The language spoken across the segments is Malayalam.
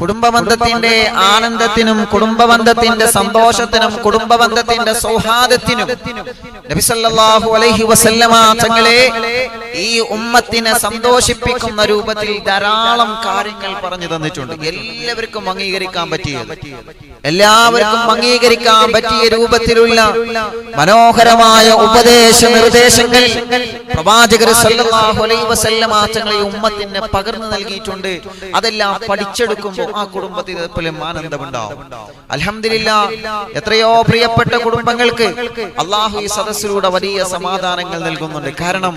കുടുംബബന്ധത്തിന്റെ ആനന്ദത്തിനും കുടുംബബന്ധത്തിന്റെ സന്തോഷത്തിനും കുടുംബബന്ധത്തിന്റെ സൗഹാർദ്ദത്തിനും നബി സല്ലല്ലാഹു അലൈഹി വസല്ലമ തങ്ങളെ ഈ ഉമ്മത്തിനെ സന്തോഷിപ്പിക്കുന്ന രൂപത്തിൽ ധാരാളം കാര്യങ്ങൾ പറഞ്ഞു തന്നിട്ടുണ്ട്. എല്ലാവർക്കും അംഗീകരിക്കാൻ പറ്റിയ രൂപത്തിലുള്ള മനോഹരമായ ഉപദേശ നിർദ്ദേശങ്ങൾ പ്രവാചകർ സല്ലല്ലാഹു അലൈഹി വസല്ലമ തങ്ങളെ ഉമ്മത്തിനെ പകർന്നു നൽകിയിട്ടുണ്ട്. അതെല്ലാം പഠിച്ചെടുക്കുമ്പോൾ ആ കുടുംബത്തിൽ എപ്പോഴും ആനന്ദമുണ്ടാവും. അൽഹംദുലില്ലാഹ്, എത്രയോ പ്രിയപ്പെട്ട കുടുംബങ്ങൾക്ക് അള്ളാഹു ഈ സദസ്സിലൂടെ വലിയ സമാധാനങ്ങൾ നൽകുന്നുണ്ട്. കാരണം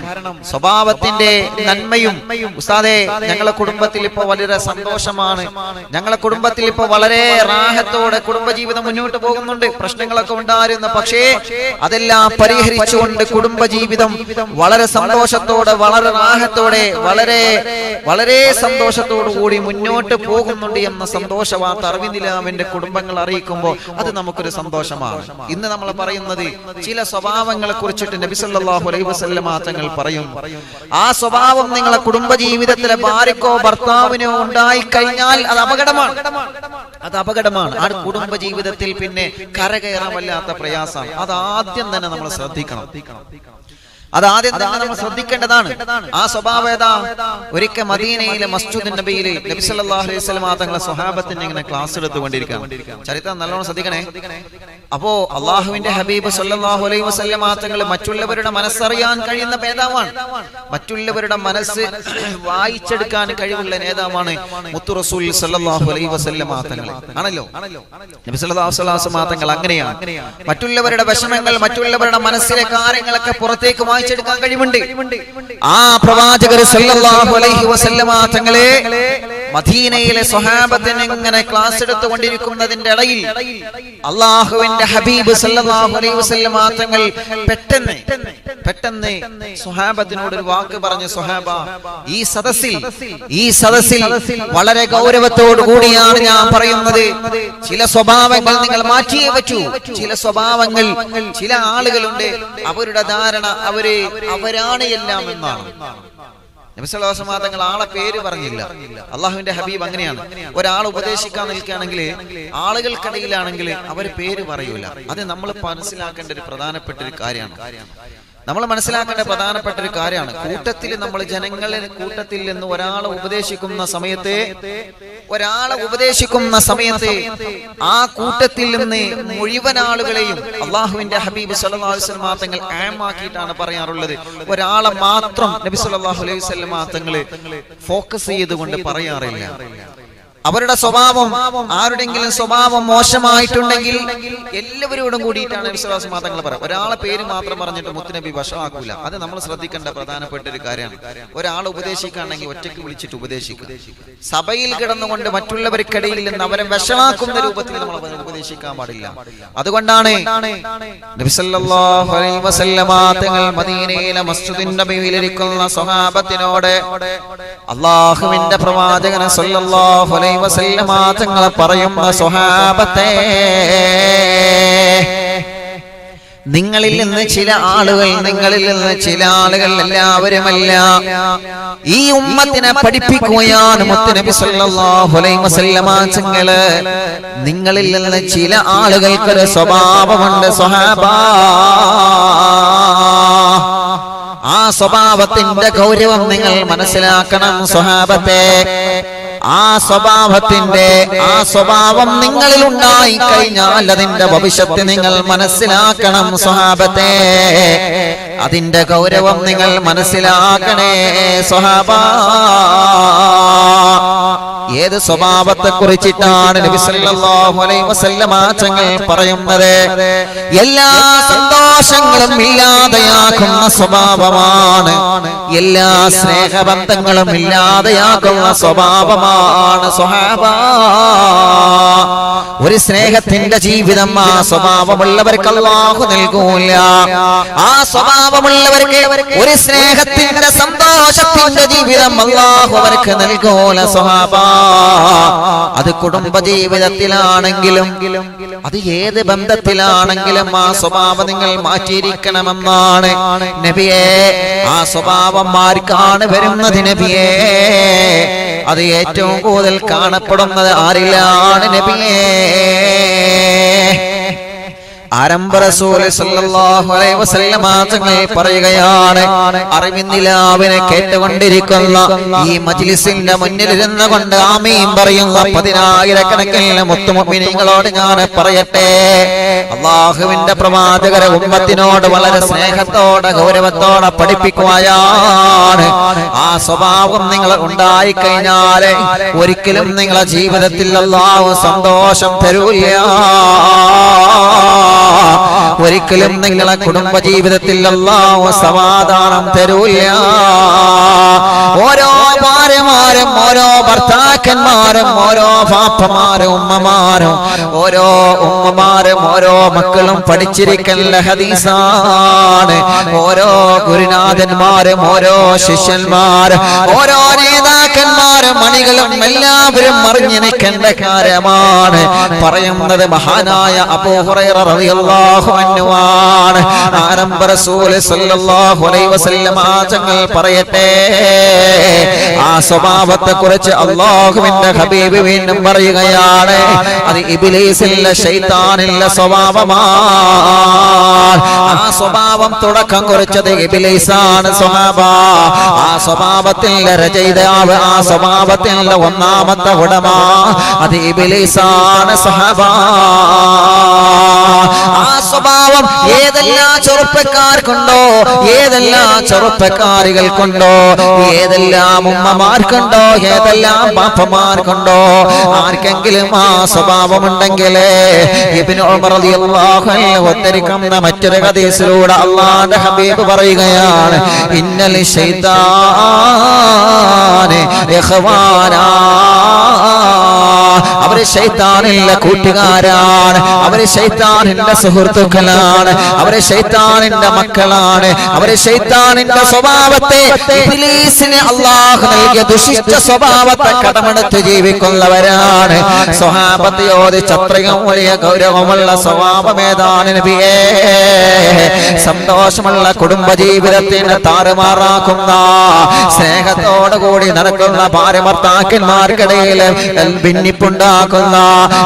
സ്വഭാവത്തിന്റെ നന്മയും ഉസ്താദേ, ഞങ്ങളെ കുടുംബത്തിൽ ഇപ്പൊ വളരെ സന്തോഷമാണ്, ഞങ്ങളെ കുടുംബത്തിൽ ഇപ്പൊ വളരെ റാഹത്തോടെ കുടുംബജീവിതം മുന്നോട്ട് പോകുന്നുണ്ട്. പ്രശ്നങ്ങളൊക്കെ ഉണ്ടായിരുന്നു, പക്ഷേ അതെല്ലാം പരിഹരിച്ചുകൊണ്ട് കുടുംബജീവിതം വളരെ സന്തോഷത്തോടെ വളരെ റാഹത്തോടെ വളരെ സന്തോഷത്തോടു കൂടി മുന്നോട്ട് പോകുന്നുണ്ട് എന്ന സന്തോഷ വാർത്ത അറിവിന്ദിലാമിന്റെ കുടുംബങ്ങൾ അറിയിക്കുമ്പോൾ അത് നമുക്കൊരു സന്തോഷമാണ്. ഇന്ന് നമ്മൾ പറയുന്നത് ചില സ്വഭാവങ്ങളെ കുറിച്ചിട്ട് നബി സല്ലല്ലാഹു അലൈഹി വസല്ലമ തങ്ങൾ പറയും, ആ സ്വഭാവം നിങ്ങളെ കുടുംബജീവിതത്തിലെ ഭാര്യക്കോ ഭർത്താവിനോ ഉണ്ടായി കഴിഞ്ഞാൽ അത് അപകടമാണ്. ആ കുടുംബജീവിതത്തിൽ പിന്നെ കരകയറാൻ വല്ലാത്ത പ്രയാസമാണ്. അത് ആദ്യം തന്നെ നമ്മൾ ശ്രദ്ധിക്കണം. നമ്മൾ ശ്രദ്ധിക്കേണ്ടതാണ്. ആ സ്വഭാവം ഏതാ? ഒരിക്കൽ മദീനയിലെ മസ്ജിദുൻ നബിയിൽ നബി സല്ലല്ലാഹു അലൈഹി വസല്ലമ തങ്ങളെ സ്വഹാബത്തിന് ഇങ്ങനെ ക്ലാസ് എടുത്തുകൊണ്ടിരിക്കുകയാണ്. ചരിത്രം നല്ലോണം ശ്രദ്ധിക്കണേ. അപ്പോ അള്ളാഹുവിന്റെ ഹബീബ് സല്ലല്ലാഹു അലൈഹി വസല്ലമ തങ്ങൾ മറ്റുള്ളവരുടെ മനസ്സറിയാൻ കഴിയുന്ന നേതാവാണ്. മറ്റുള്ളവരുടെ മനസ്സ് വായിച്ചെടുക്കാൻ കഴിവുള്ള നേതാവാണ് മുത്തു റസൂൽ സല്ലല്ലാഹു അലൈഹി വസല്ലമ തങ്ങൾ. ആണല്ലോ നബി സല്ലല്ലാഹു അലൈഹി വസല്ലമ തങ്ങൾ അങ്ങനെയാണ്. മറ്റുള്ളവരുടെ വിഷമങ്ങൾ, മറ്റുള്ളവരുടെ മനസ്സിലെ കാര്യങ്ങളൊക്കെ പുറത്തേക്ക് വായിച്ചെടുക്കാൻ കഴിവുണ്ട്. ആ പ്രവാചകർ സല്ലല്ലാഹു അലൈഹി വസല്ലമ തങ്ങളെ മദീനയിലെ സ്വഹാബത്തിന് ഇങ്ങനെ ക്ലാസ് എടുത്തുകൊണ്ടിരിക്കുന്നതിന്റെ ഇടയിൽ അള്ളാഹുവിന്റെ ഹബീബ് സല്ലല്ലാഹു അലൈഹി വസല്ലമ തങ്ങൾ പെട്ടെന്ന് സ്വഹാബത്തിനോട് ഒരു വാക്ക് പറഞ്ഞു, സ്വഹാബ, ഈ സദസ്സിൽ വളരെ ഗൗരവത്തോടു കൂടിയാണ് ഞാൻ പറയുന്നത്. ചില സ്വഭാവങ്ങൾ നിങ്ങൾ മാറ്റിയേ പറ്റൂ. ചില സ്വഭാവങ്ങൾ, ചില ആളുകളുണ്ട്, അവരുടെ ധാരണ അവരാണ് എല്ലാം എന്നാണ്. നബി സല്ലല്ലാഹു അലൈഹി വസല്ലം തങ്ങൾ ആളെ പേര് പറഞ്ഞില്ല. അള്ളാഹുവിന്റെ ഹബീബ് അങ്ങനെയാണ്. ഒരാൾ ഉപദേശിക്കാൻ നിൽക്കുകയാണെങ്കിൽ ആളുകൾക്കിടയിലാണെങ്കിൽ അവർ പേര് പറയൂല. അത് നമ്മൾ മനസ്സിലാക്കേണ്ട ഒരു പ്രധാനപ്പെട്ട ഒരു കാര്യമാണ്. കൂട്ടത്തിൽ നമ്മൾ ജനങ്ങളെ കൂട്ടത്തിൽ നിന്ന് ഒരാളെ ഉപദേശിക്കുന്ന സമയത്ത് ആ കൂട്ടത്തിൽ നിന്ന് മുഴുവൻ ആളുകളെയും അള്ളാഹുവിന്റെ ഹബീബ് സല്ലല്ലാഹു അലൈഹി വസല്ലം തങ്ങൾ ആമാക്കിയിട്ടാണ് പറയാറുള്ളത്. ഒരാളെ മാത്രം നബി സല്ലല്ലാഹു അലൈഹി വസല്ലം തങ്ങൾ ഫോക്കസ് ചെയ്തുകൊണ്ട് പറയാറില്ല. അവരുടെ സ്വഭാവം, ആരുടെങ്കിലും സ്വഭാവം മോശമായിട്ടുണ്ടെങ്കിൽ എല്ലാവരോടും കൂടിയിട്ടാണ് നബി സല്ലല്ലാഹു അലൈഹി വസല്ലം തങ്ങൾ പറയുക. ഒരാളെ പേര് മാത്രം പറഞ്ഞിട്ട് മുത്തുനബി വശമാക്കൂല. അത് നമ്മൾ ശ്രദ്ധിക്കേണ്ട പ്രധാനപ്പെട്ട ഒരു കാര്യമാണ്. ഒരാളെ ഉപദേശിക്കുകയാണെങ്കിൽ ഒറ്റയ്ക്ക് വിളിച്ചിട്ട് ഉപദേശിക്കുക. സഭയിൽ കിടന്നുകൊണ്ട് മറ്റുള്ളവർക്കിടയിൽ നിന്ന് അവരെ വശമാക്കുന്ന രൂപത്തിൽ നമ്മൾ ഉപദേശിക്കാൻ പാടില്ല. അതുകൊണ്ടാണ് നബി സല്ലല്ലാഹു അലൈഹി വസല്ലം തങ്ങൾ മദീനയിലെ മസ്ജിദുൻ നബിയിൽ ഇരിക്കുന്ന സ്വഹാബത്തിനോട് അല്ലാഹുവിന്റെ പ്രവാചകൻ സല്ലല്ലാഹു അലൈഹി വസല്ലമ തങ്ങൾ പറയുന്ന, സ്വഹാബത്തെ, നിങ്ങളിൽ നിന്ന് ചില ആളുകൾ എല്ലാവരുമല്ല, ഈ ഉമ്മത്തിനെ പഠിപ്പിക്കുകയാണ് മുത്തുനബി സല്ലല്ലാഹു അലൈഹി വസല്ലമ തങ്ങൾ. നിങ്ങളിൽ നിന്ന് ചില ആളുകൾക്കൊരു സ്വഭാവമുണ്ട് സ്വഹാബ. ആ സ്വഭാവത്തിന്റെ ഗൗരവം നിങ്ങൾ മനസ്സിലാക്കണം സ്വഹാബത്തെ. ആ സ്വഭാവം നിങ്ങളിൽ ഉണ്ടായി കഴിഞ്ഞാൽ അതിന്റെ ഭവിഷ്യത്ത് നിങ്ങൾ മനസ്സിലാക്കണം സ്വഹാബത്തെ. അതിന്റെ ഗൗരവം നിങ്ങൾ മനസ്സിലാക്കണേ സ്വഹാബ. ഏത് സ്വഭാവത്തെ കുറിച്ചിട്ടാണ് നബി സല്ലല്ലാഹു അലൈഹി വസല്ലമ തങ്ങൾ പറയുന്നത്? എല്ലാ സന്തോഷങ്ങളും ഇല്ലാതെയാക്കുന്ന സ്വഭാവമാണ്, എല്ലാ സ്നേഹബന്ധങ്ങളും ഇല്ലാതെയാക്കുന്ന സ്വഭാവമാണ് സ്വഹാബ. ഒരു സ്നേഹത്തിന്റെ ജീവിതം ആ സ്വഭാവമുള്ളവർക്ക് അല്ലാഹു നൽകൂല. ആ സ്വഭാവമുള്ളവർക്ക് ഒരു സ്നേഹത്തിന്റെ സന്തോഷത്തിന്റെ ജീവിതം അല്ലാഹു അവർക്ക് നൽകൂല സ്വഹാബ. അത് കുടുംബജീവിതത്തിലാണെങ്കിലും അത് ഏത് ബന്ധത്തിലാണെങ്കിലും ആ സ്വഭാവം നിങ്ങൾ മാറ്റിയിരിക്കണമെന്നാണ് നബിയേ. ആ സ്വഭാവം ആർക്കാണ് വരുന്നത് നബിയേ? അത് ഏറ്റവും കൂടുതൽ കാണപ്പെടുന്നത് ആരിലാണ് നബിയേ? ആരംഭ റസൂൽ സല്ലല്ലാഹു അലൈഹി വസല്ലം തങ്ങൾ പറയുകയാണ്, അറിവിന്നിലാവിനെ കേട്ടുകൊണ്ടിരിക്കുന്ന ഈ മജ്ലിസിന്റെ മുന്നിൽ ഇരുന്നു കൊണ്ട് ആമീൻ പറയുന്ന 10,000 മുത്തുമുഅ്മിനീങ്ങളോട് ഞാൻ പറയട്ടെ, അല്ലാഹുവിന്റെ പ്രവാചകരെ ഉമ്മത്തിനോട് വളരെ സ്നേഹത്തോടെ ഗൗരവത്തോടെ പഠിപ്പിക്കുകയാണ്. ആ സ്വഭാവം നിങ്ങൾ ഉണ്ടായി കഴിഞ്ഞാൽ ഒരിക്കലും നിങ്ങളുടെ ജീവിതത്തിൽ അല്ലാഹു സന്തോഷം തരൂല്ല. ഒരിക്കലും നിങ്ങളെ കുടുംബജീവിതത്തിൽ അല്ലാഹു സമാധാനം തരൂല്ല. ഓരോ ഭാര്യമാരും ഓരോ ഭർത്താക്കന്മാരും ഓരോ പാപ്പമാരും ഉമ്മമാരും ഓരോ ഉമ്മമാരും ഓരോ മക്കളും പഠിച്ചിരിക്കുന്ന ഹദീസാണ്. ഓരോ ഗുരുനാഥന്മാരും ഓരോ ശിഷ്യന്മാരും ഓരോ നേതാക്കന്മാരും മണികളും എല്ലാവരും അറിഞ്ഞിരിക്കേണ്ട കാര്യമാണ്. പറയുന്നത് മഹാനായ അബൂ ഹുറൈറ റളിയല്ലാഹു അൻഹു ആണ്. ആരംഭ റസൂൽ സല്ലല്ലാഹു അലൈഹി വസല്ലം തങ്ങൾ പറയട്ടെ, ആ സ്വഭാവത്തെ കുറിച്ച് അല്ലാഹുവിന്റെ ഹബീബ് വീണ്ടും പറയുകയാണ്, അത് ഇബ്ലീസിന്റെ ശൈത്താനിന്റെ സ്വഭാവമാണ്. ആ സ്വഭാവം തുടക്കം കുറിച്ചത് ഇബ്ലീസാണ് സ്വഹാബ. ആ സ്വഭാവത്തിന്റെ രചയിതാവ്, ആ സ്വഭാവത്തിന്റെ ഒന്നാമത്തെ ഉടമ അത് ഇബ്ലീസാണ് സ്വഹാബ. ആ സ്വഭാവം ഏതെല്ലാം ചെറുപ്പക്കാർക്കുണ്ടോ, ഏതെല്ലാം ചെറുപ്പക്കാരികൾക്കുണ്ടോ, ഏതെല്ലാം ഉമ്മമാർക്കുണ്ടോ, ഏതെല്ലാം ബാപ്പമാർക്കുണ്ടോ, ആർക്കെങ്കിലും ആ സ്വഭാവം ഉണ്ടെങ്കിൽ ഇബ്നു ഉമർ റളിയല്ലാഹു അൻഹു ഉദ്ധരിക്കുന്ന മറ്റൊരു ഹദീസിലൂടെ അല്ലാഹുവിന്റെ ഹബീബ് പറയുകയാണ്, ഇന്നൽ ശൈത്താനെ ഇഖ്വാനാ, അവര് ശൈത്താനിന്റെ കൂട്ടുകാരാണ്, അവര് ശൈത്താനിന്റെ സുഹൃത്തുക്കളാണ്, അവര് ശൈത്താനിന്റെ മക്കളാണ്, അവര് ശൈത്താനിന്റെ സ്വഭാവത്തെ, ഇബ്ലീസിന് അല്ലാഹു നൽകിയ ദുഷിച്ച സ്വഭാവത്തെ കടമെടുത്ത് ജീവിക്കുന്നവരാണ്. സ്വഹാബത്ത് ചോദിച്ച അത്രയും വലിയ ഗൗരവമുള്ള സ്വഭാവം ഏതാണ് നബിയേ? സന്തോഷമുള്ള കുടുംബജീവിതത്തിന് താറുമാറാക്കുന്ന, സ്നേഹത്തോടുകൂടി നടക്കുന്ന ഭാര്യ ഭർത്താക്കന്മാർക്കിടയിൽ ഭിന്നിപ്പുണ്ടാക്കുന്ന,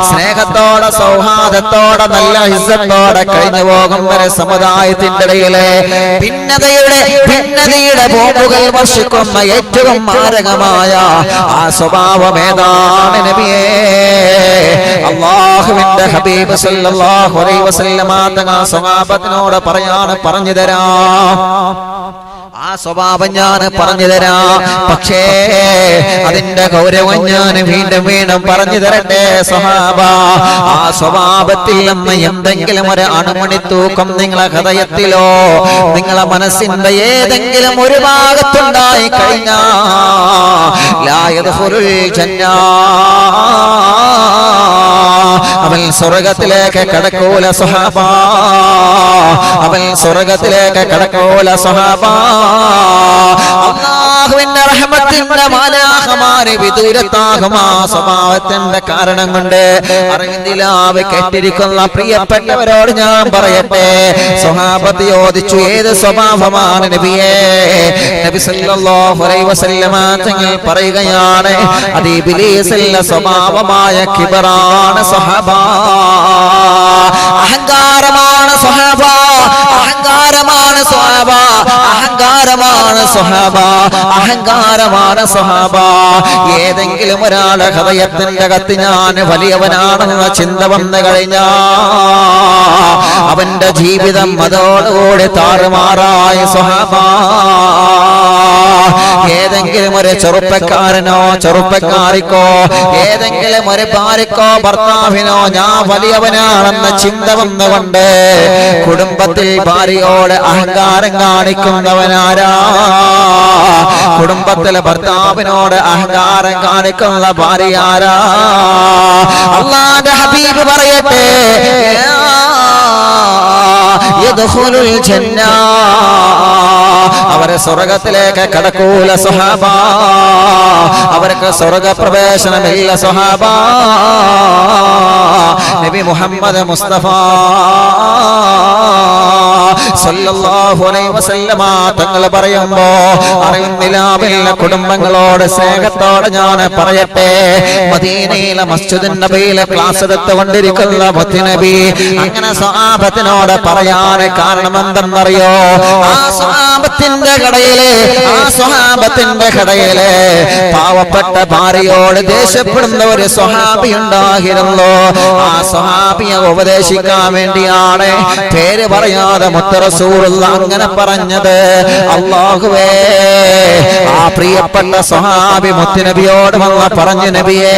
സ്നേഹത്തോടെ സൗഹാർദ്ദത്തോടെ നല്ല ഇസ്സത്തോടെ കഴിഞ്ഞു പോകുന്ന സമുദായത്തിന്റെ ഇടയിലെ ഭിന്നതയുടെ ബോംബുകൾ വർഷിക്കുന്ന ഏറ്റവും മാരകമായ ആ സ്വഭാവം ഏതാണ് നബിയേ? അല്ലാഹുവിന്റെ ഹബീബ് സല്ലല്ലാഹു അലൈഹി വസല്ലം തങ്ങൾ സ്വഹാബത്തിനോട് പറഞ്ഞു തരാം. ആ സ്വഭാവം ഞാൻ പറഞ്ഞു തരാം. പക്ഷേ അതിന്റെ ഗൗരവം ഞാൻ വീണ്ടും പറഞ്ഞു തരട്ടെ സ്വഹാബ. ആ സ്വഭാവത്തിൽ നിന്ന് എന്തെങ്കിലും ഒരു അണുമണി തൂക്കം നിങ്ങളെ ഹൃദയത്തിലോ നിങ്ങളെ മനസ്സിന്റെ ഏതെങ്കിലും ഒരു ഭാഗത്തുണ്ടായി കഴിഞ്ഞാൽ ലാ യദ്ഖുലുൽ ജന്ന, അവൻ സ്വർഗത്തിലേക്ക് കടക്കൂല സ്വഹാബ, അവൻ സ്വർഗത്തിലേക്ക് കടക്കൂല സ്വഹാബ. അല്ലാഹുവിന്റെ റഹ്മത്തിന്റെ മാലാഖമാരെ വിദൂരത്താകും ആ സ്വഭാവത്തിന്റെ കാരണം കൊണ്ട്. അറിവിന്ദിലാവ് കേട്ടിരിക്കുന്ന പ്രിയപ്പെട്ടവരോട് ഞാൻ പറയട്ടെ, സ്വഹാബത്ത് ചോദിച്ചു, ഏത് സ്വഭാവമാണ് നബിയേ? നബി സല്ലല്ലാഹു അലൈഹി വസല്ലം തങ്ങൾ പറയുകയാണ്, അത് ഇബ്ലീസിന്റെ സ്വഭാവമായ കിബറാണ് സ്വഹാബ. അഹങ്കാരമാണ് സ്വഹാബ, അഹങ്കാരമാണ് സ്വഹാബ, അഹങ്കാരമാണ് സ്വഹാബ, അഹങ്കാരമാണ് സ്വഹാബ. ഏതെങ്കിലും ഒരാളുടെ ഹൃദയത്തിന്റെ അകത്ത് ഞാൻ വലിയവനാണെന്ന ചിന്ത വന്നു കഴിഞ്ഞാ അവന്റെ ജീവിതം അതോടുകൂടി താറുമാറായ സ്വഹാബ. ഏതെങ്കിലും ഒരു ചെറുപ്പക്കാരനോ ചെറുപ്പക്കാരിക്കോ ഏതെങ്കിലും ഒരു ഭാര്യക്കോ ഭർത്താവിനോ ഞാൻ വലിയവനാണെന്ന ചിന്ത വന്നുകൊണ്ട് കുടുംബത്തിൽ ഭാര്യയോട് അഹങ്കാരം കാണിക്കുന്നവനാരാ? കുടുംബത്തിലെ ഭർത്താവിനോട് അഹങ്കാരം കാണിക്കുന്ന ഭാര്യ ആരാ? അല്ലാഹുവിന്റെ ഹബീബ് പറയട്ടെ, യദ്ഖുലുൽ ജന്ന, അവർ അവരെ സ്വർഗത്തിലേക്ക് കടക്കൂല സ്വഹാബ, അവർക്ക് സ്വർഗപ്രവേശനമില്ല സ്വഹാബ. നബി മുഹമ്മദ് മുസ്തഫ സല്ലല്ലാഹു അലൈഹി വസല്ലമ തങ്ങൾ പറയുമ്പോ അറിയുന്നില്ല കുടുംബങ്ങളോട് സ്നേഹത്തോടെ ഞാൻ പറയട്ടെ, മദീനയിലെ മസ്ജിദുൻ നബിയിലെ ക്ലാസ് എടുത്തുകൊണ്ടിരിക്കുന്ന മുത്തുനബി അങ്ങനെ സ്വഹാബത്തിനോട് പറയാൻ കാരണം എന്തെന്നറിയോ? ആ സ്വഹാബത്തിന്റെ കടയിലെ പാവപ്പെട്ട ഭാര്യയോട് ദേഷ്യപ്പെടുന്ന ഒരു സ്വഹാബി ഉണ്ടായിരുന്നു. ആ സ്വഹാബിയെ ഉപദേശിക്കാൻ വേണ്ടിയാണ് പേര് പറയാതെ മുത്ത് റസൂലുള്ള അങ്ങനെ പറഞ്ഞത്. അല്ലാഹുവേ, ആ പ്രിയപ്പെട്ട സ്വഹാബി മുത്തുനബിയോട് വന്ന് പറഞ്ഞു, നബിയേ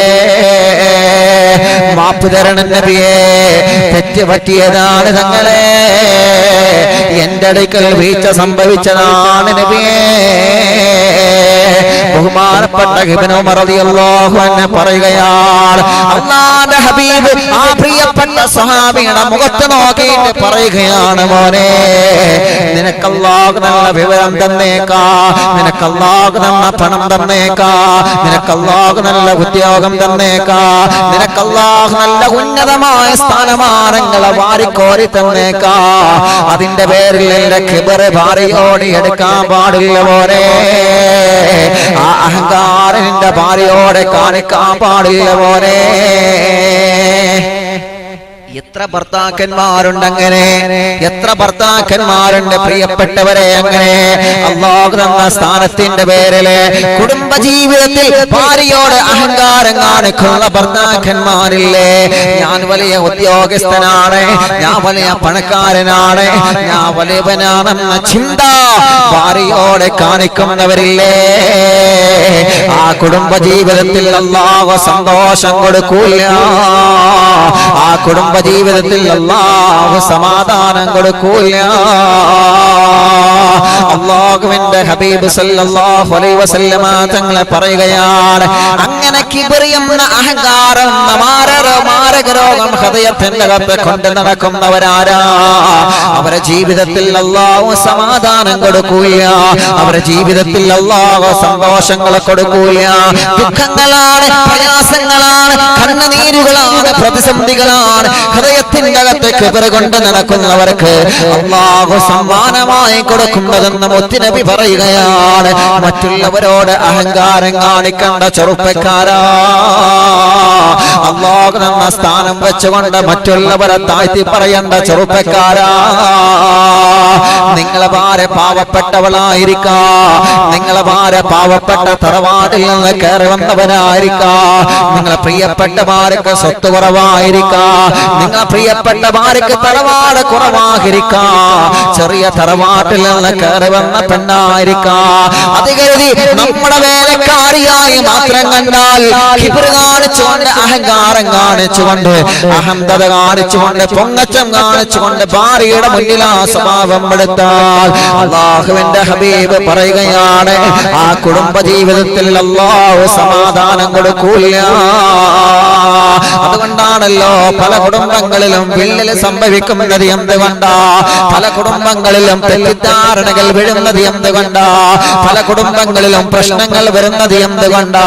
മാപ്പ് തരണം നബിയേ, തെറ്റ് പറ്റിയതാണ് തങ്ങളെ, എന്റെ അടുക്കൽ വീഴ്ച സംഭവിച്ചതാണ് നബിയേ. ബഹുമാനപ്പെട്ട ഇബ്നു ഉമർ റളിയല്ലാഹു അൻഹു പറയുകയാണ്, അല്ലാഹുവിന്റെ ഹബീബ് ആ പ്രിയപ്പെട്ട സ്വഹാബിയുടെ മുഖത്ത് നോക്കിയിട്ട് പറയുകയാണ്, മോനെ നിനക്ക് അല്ലാഹു നല്ല വിവരം തന്നേക്കാ, നിനക്ക് അല്ലാഹു നല്ല പണം തന്നേക്കാ, നിനക്ക് അല്ലാഹു നല്ല ഉദ്യോഗം തന്നേക്കാ, നിനക്ക് അല്ലാഹു നല്ല ഉന്നതമായ സ്ഥാനമാനങ്ങളെ വാരിക്കോരി തന്നേക്കാ, അതിന്റെ പേരിൽ എന്റെ കിബർ ഭാര്യയോട് എടുക്കാൻ പാടില്ല മോനെ, ആ അഹങ്കാരം നിന്റെ ഭാര്യയോടെ കാണിക്കാൻ പാടില്ല മോനെ. എത്ര ഭർത്താക്കന്മാരുണ്ട് അങ്ങനെ, എത്ര ഭർത്താക്കന്മാരുണ്ട് പ്രിയപ്പെട്ടവരെ അങ്ങനെ. അല്ലാഹു തന്ന സ്ഥാനത്തിന്റെ പേരില് കുടുംബജീവിതത്തിൽ ഭാര്യയോട് അഹങ്കാരം കാണിക്കുന്ന ഭർത്താക്കന്മാരില്ലേ? ഞാൻ വലിയ ഉദ്യോഗസ്ഥനാണ്, ഞാൻ വലിയ പണക്കാരനാണ്, ഞാൻ വലിയവനാണെന്ന ചിന്ത ഭാര്യയോടെ കാണിക്കുന്നവരില്ലേ? ആ കുടുംബജീവിതത്തിൽ അല്ലാഹു സന്തോഷം കൊടുക്കൂല, ആ കുടുംബ ജീവിതത്തിൽ അല്ലാഹു സമാധാനം കൊടുക്കൂല. അല്ലാഹുവിന്റെ ഹബീബ് സല്ലല്ലാഹു അലൈഹി വസല്ലമ തങ്ങൾ പറയുകയാണ്, അങ്ങനെ കിബ്ർ എന്ന അഹങ്കാരം മാരക രോഗം ഹൃദയത്തിന്റെ അകത്ത് കൊണ്ട് നടക്കുന്നവരാരാ? അവരുടെ ജീവിതത്തിൽ അല്ലാഹു സമാധാനം കൊടുക്കൂല, അവരുടെ ജീവിതത്തിൽ അല്ലാഹു സന്തോഷങ്ങൾ കൊടുക്കൂല. ദുഃഖങ്ങളാണ്, പ്രയാസങ്ങളാണ്, കണ്ണുനീരുകളാണ്, പ്രതിസന്ധികളാണ്. ഹൃദയത്തിന്റെ അകത്ത് കിബ്ർ കൊണ്ട് നടക്കുന്നവർക്ക് അല്ലാഹു സമ്മാനമായി കൊടുക്കുന്നതെന്ന് മുത്തുനബി പറയുകയാണ്. മറ്റുള്ളവരോട് അഹങ്കാരം കാണിക്കേണ്ട ചെറുപ്പക്കാരാ, അല്ലാഹു എന്ന സ്ഥാനം വെച്ചുകൊണ്ട് മറ്റുള്ളവരെ താഴ്ത്തി പറയേണ്ട ചെറുപ്പക്കാരാ, നിങ്ങളെ ഭാര്യ പാവപ്പെട്ടവളായിരിക്കാം, നിങ്ങളെ ഭാര്യ പാവപ്പെട്ട തറവാട്ടിൽ നിന്ന് കയറി വന്നവനായിരിക്കാം, നിങ്ങളെ പ്രിയപ്പെട്ട ഭാര്യക്ക് സ്വത്ത് കുറവായിരിക്കാം, നിങ്ങളെ പ്രിയപ്പെട്ട ഭാര്യക്ക് തറവാട് കുറവായിരിക്കാം, ചെറിയ തറവാട്ടിൽ നിന്ന് കയറി വന്ന പെണ്ണായിരിക്കാം. അത് കരുതി നമ്മുടെ വേലക്കാരിയായി മാത്രം കണ്ടാൽ കിബ്ർ കാണിച്ചുകൊണ്ട്, അഹങ്കാരം കാണിച്ചുകൊണ്ട്, അഹന്തത കാണിച്ചുകൊണ്ട്, പൊങ്ങച്ചം കാണിച്ചുകൊണ്ട് ഭാര്യയുടെ മുന്നിൽ ആ സ്വഭാവം എടുത്താൽ അല്ലാഹുവിന്റെ ഹബീബ് പറയുകയാണ്, ആ കുടുംബ ജീവിതത്തിൽ അല്ലാഹു സമാധാനം കൊടുക്കൂല. അതുകൊണ്ടാണല്ലോ പല കുടുംബങ്ങളിലും വിള്ളൽ സംഭവിക്കുന്നത് എന്തുകൊണ്ടാ? പല കുടുംബങ്ങളിലും തെറ്റിദ്ധാരണകൾ വീഴുന്നത് എന്തുകൊണ്ടാ? പല കുടുംബങ്ങളിലും പ്രശ്നങ്ങൾ വരുന്നത് എന്തുകൊണ്ടാ?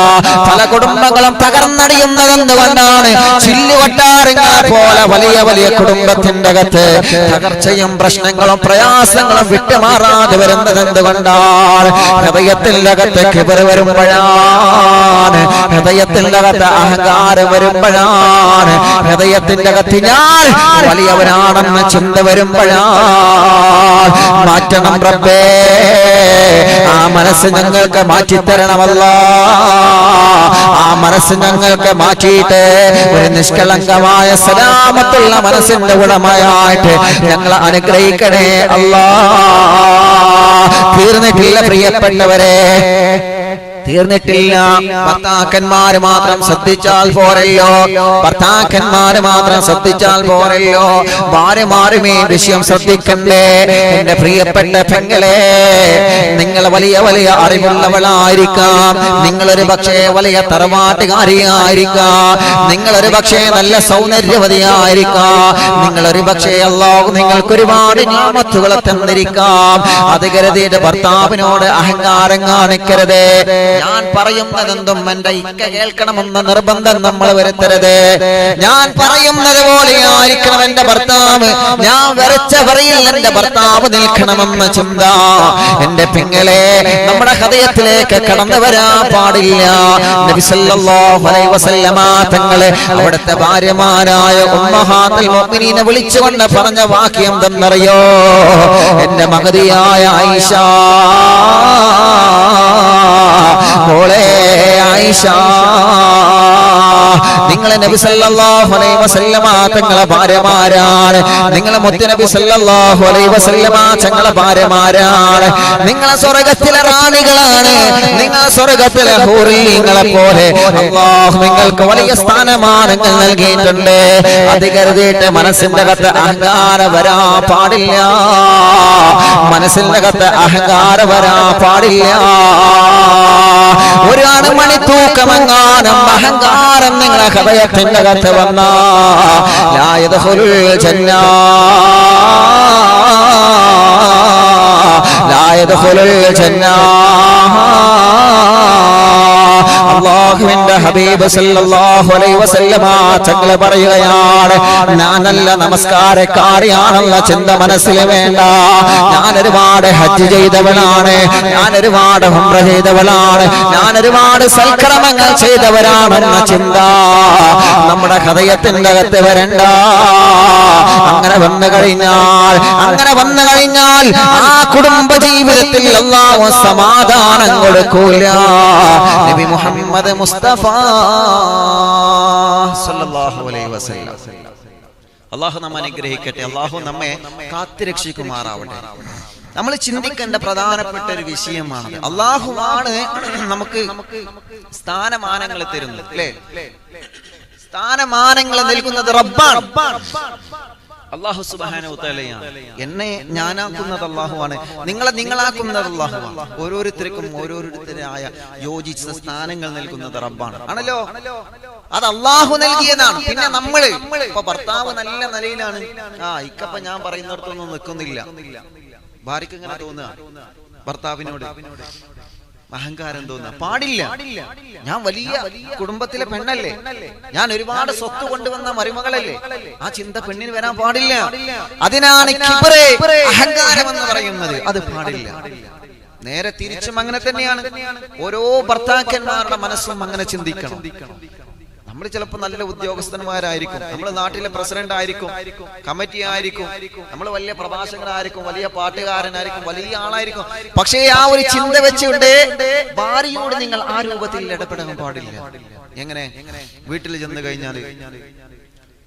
പല കുടുംബങ്ങളും തകർന്നടിയുന്നത് എന്തുകൊണ്ടാണ്? ചില്ലുവട്ടാരങ്ങളെ പോലെ വലിയ വലിയ കുടുംബത്തിന്റെ അകത്ത് തകർച്ചയും പ്രശ്നങ്ങളും പ്രയാസങ്ങളും വിട്ടുമാറാതെ വരുന്നത് എന്തുകൊണ്ടാണ്? ഹൃദയത്തിന്റെ അകത്ത് കിബ്ർ വരുമ്പോഴാണ്, ഹൃദയത്തിന്റെ അകത്ത് അഹങ്കാരം വരുമ്പോഴാണ്, ഹൃദയത്തിന്റെ അകത്ത് ഞാൻ വലിയവനാണെന്ന ചിന്ത വരുമ്പോഴാണ്. മാറ്റണം റബ്ബേ, ആ മനസ്സ് ഞങ്ങൾക്ക് മാറ്റിത്തരണമല്ലാ, ആ മനസ്സ് ഞങ്ങൾക്ക് മാറ്റിയിട്ട് ഒരു നിഷ്കളങ്കമായ സലാമത്തുള്ള മനസ്സിന്റെ ഉടമയായിട്ട് ഞങ്ങളെ അനുഗ്രഹിക്കണേ അല്ലാ. തീർന്നിട്ടില്ല പ്രിയപ്പെട്ടവരെ, തീർന്നിട്ടില്ല. ഭർത്താക്കന്മാര് മാത്രം ശ്രദ്ധിച്ചാൽ പോരല്ലോ, ഭർത്താക്കന്മാര് മാത്രം ശ്രദ്ധിച്ചാൽ പോരല്ലോ, ഭാര്യമാരും ഈ വിഷയം ശ്രദ്ധിക്കണ്ടേ? എന്റെ പ്രിയപ്പെട്ട പെങ്ങളെ, നിങ്ങൾ വലിയ വലിയ അറിവുള്ളവളായിരിക്കാം, നിങ്ങളൊരു പക്ഷേ വലിയ തറവാട്ടുകാരിയായിരിക്കാം, നിങ്ങളൊരു പക്ഷേ നല്ല സൗന്ദര്യവതിയായിരിക്കാം, നിങ്ങളൊരു പക്ഷേ അല്ലാഹു നിങ്ങൾക്ക് ഒരുപാട് നിഅമത്തുകളെ തന്നിരിക്കാം. അത് കരുതിയിട്ട് ഭർത്താവിനോട് അഹങ്കാരം കാണിക്കരുത്. ഞാൻ പറയുന്നതെന്തും എന്റെ ഇക്ക കേൾക്കണമെന്ന നിർബന്ധം നമ്മൾ വരുത്തരുത്. ഞാൻ പറയുന്നത് പോലെ ആയിരിക്കണം എന്റെ ഭർത്താവ്, ഞാൻ വരച്ച വരയിൽ എന്റെ ഭർത്താവ് നിൽക്കണമെന്ന ചിന്ത എന്റെ പെങ്ങളെ നമ്മുടെ ഹൃദയത്തിലേക്ക് കടന്നു വരാൻ പാടില്ല. നബി സല്ലല്ലാഹു അലൈഹി വസല്ലമ തങ്ങളെ അവിടുത്തെ ഭാര്യമാരായ ഉമ്മഹാത്തുൽ മുഅ്മിനീനെ വിളിച്ചുകൊണ്ട് പറഞ്ഞ വാക്യം എന്തെന്നറിയോ? എന്റെ മഹദിയായ ആയിഷ, മോളെ ആയിഷ, നിങ്ങളെ നബി സല്ലല്ലാഹു അലൈഹി വസല്ലമ തങ്ങളെ ഭാര്യമാരാണ്, നിങ്ങളെ മുത്ത് നബി സല്ലല്ലാഹു അലൈഹി വസല്ലമ തങ്ങളെ ഭാര്യമാരാണ്, നിങ്ങളെ സ്വർഗ്ഗത്തിലെ റാണികളാണ്, നിങ്ങളെ സ്വർഗ്ഗത്തിലെ ഹൂറിങ്ങളെ പോലെ അല്ലാഹു നിങ്ങൾക്ക് വലിയ സ്ഥാനമാനങ്ങൾ നൽകിയിട്ടുണ്ട്. അത് കരുതിയിട്ട് മനസ്സിന്റെ അകത്ത് അഹങ്കാരം വരാൻ പാടില്ല, മനസ്സിന്റെ അകത്ത് അഹങ്കാരം വരാൻ പാടില്ല. ഒരാണ് മണിത്തൂക്കമെങ്ങാനും അഹങ്കാരം നിങ്ങളെ ഹൃദയത്തിന്റെ അകത്ത് വന്നാ ലാ യദ്ഖുലുൽ ജന്ന, ലാ യദ്ഖുലുൽ ജന്ന. അല്ലാഹുവിന്റെ ഹബീബ് സല്ലല്ലാഹു അലൈഹി വസല്ലമ തങ്ങൾ പറയുകയാണ്, ഞാൻ നല്ല നമസ്കാരക്കാരിയാണെന്ന ചിന്ത മനസ്സിൽ വേണ്ട, ഞാൻ ഒരുപാട് ഹജ്ജ് ചെയ്തവനാണ്, ഞാൻ ഒരുപാട് ഉംറ ചെയ്തവനാണ്, ഞാൻ ഒരുപാട് സൽക്കർമ്മങ്ങൾ ചെയ്തവരാണെന്ന ചിന്ത നമ്മുടെ ഹൃദയത്തിന്റെ അകത്ത് വരണ്ട. അങ്ങനെ വന്നു കഴിഞ്ഞാൽ ആ കുടുംബ ജീവിതത്തിൽ അല്ലാഹു സമാധാനം കൊടുക്കൂല. നബി മുഹമ്മദ് മുസ്തഫ സല്ലല്ലാഹു അലൈഹി വസല്ലം. അല്ലാഹു നമ്മെ അനുഗ്രഹിക്കട്ടെ, അല്ലാഹു നമ്മെ കാത്തുരക്ഷിക്കുമാറാവട്ടെ. നമ്മൾ ചിന്തിക്കേണ്ട പ്രധാനപ്പെട്ട ഒരു വിഷയമാണ്, അല്ലാഹുവാണ് നമുക്ക് സ്ഥാനമാനങ്ങൾ തരുന്നത്, അല്ലേ? സ്ഥാനമാനങ്ങൾ നൽകുന്നത് റബ്ബാണ്, അല്ലാഹു സുബ്ഹാനഹു വ തആലയാണ്. എന്നെ ഞാനാക്കുന്നത് അല്ലാഹുവാണ്, നിങ്ങളെ നിങ്ങളാക്കുന്നത് അല്ലാഹുവാണ്. ഓരോരുത്തർക്കും ഓരോരുത്തരായ യോജിച്ച സ്ഥാനങ്ങൾ നൽകുന്നത് റബ്ബാണ്, ആണല്ലോ. അത് അല്ലാഹു നൽകിയതാണ്. പിന്നെ നമ്മള് ഇപ്പൊ ഭർത്താവ് നല്ല നിലയിലാണ്, ഇക്കപ്പ ഞാൻ പറയുന്നിടത്തൊന്നും നിൽക്കുന്നില്ല, ഭാര്യക്ക് ഇങ്ങനെ തോന്നുക, ഭർത്താവിനോട് അഹങ്കാരം തോന്നുക പാടില്ല. ഞാൻ വലിയ കുടുംബത്തിലെ പെണ്ണല്ലേ, ഞാൻ ഒരുപാട് സ്വത്ത് കൊണ്ടുവന്ന മരുമകളല്ലേ, ആ ചിന്ത പെണ്ണിന് വരാൻ പാടില്ല. അതിനാണ് അഹങ്കാരം എന്ന് പറയുന്നത്, അത് പാടില്ല. നേരെ തിരിച്ചും അങ്ങനെ തന്നെയാണ്. ഓരോ ഭർത്താക്കന്മാരുടെ മനസ്സും അങ്ങനെ ചിന്തിക്കണം. നമ്മൾ ചിലപ്പോൾ നല്ല ഉദ്യോഗസ്ഥന്മാരായിരിക്കും, നമ്മൾ നാട്ടിലെ പ്രസിഡന്റ് ആയിരിക്കും, കമ്മിറ്റി ആയിരിക്കും, നമ്മൾ വലിയ പ്രഭാഷകരായിരിക്കും, വലിയ പാട്ടുകാരനായിരിക്കും, വലിയ ആളായിരിക്കും. പക്ഷേ ആ ഒരു ചിന്ത വെച്ചുകൊണ്ട് ഭാര്യയോട് നിങ്ങൾ ആ രൂപത്തിൽ ഇടപെടാൻ പാടില്ല. എങ്ങനെ? വീട്ടിൽ ചെന്ന് കഴിഞ്ഞാൽ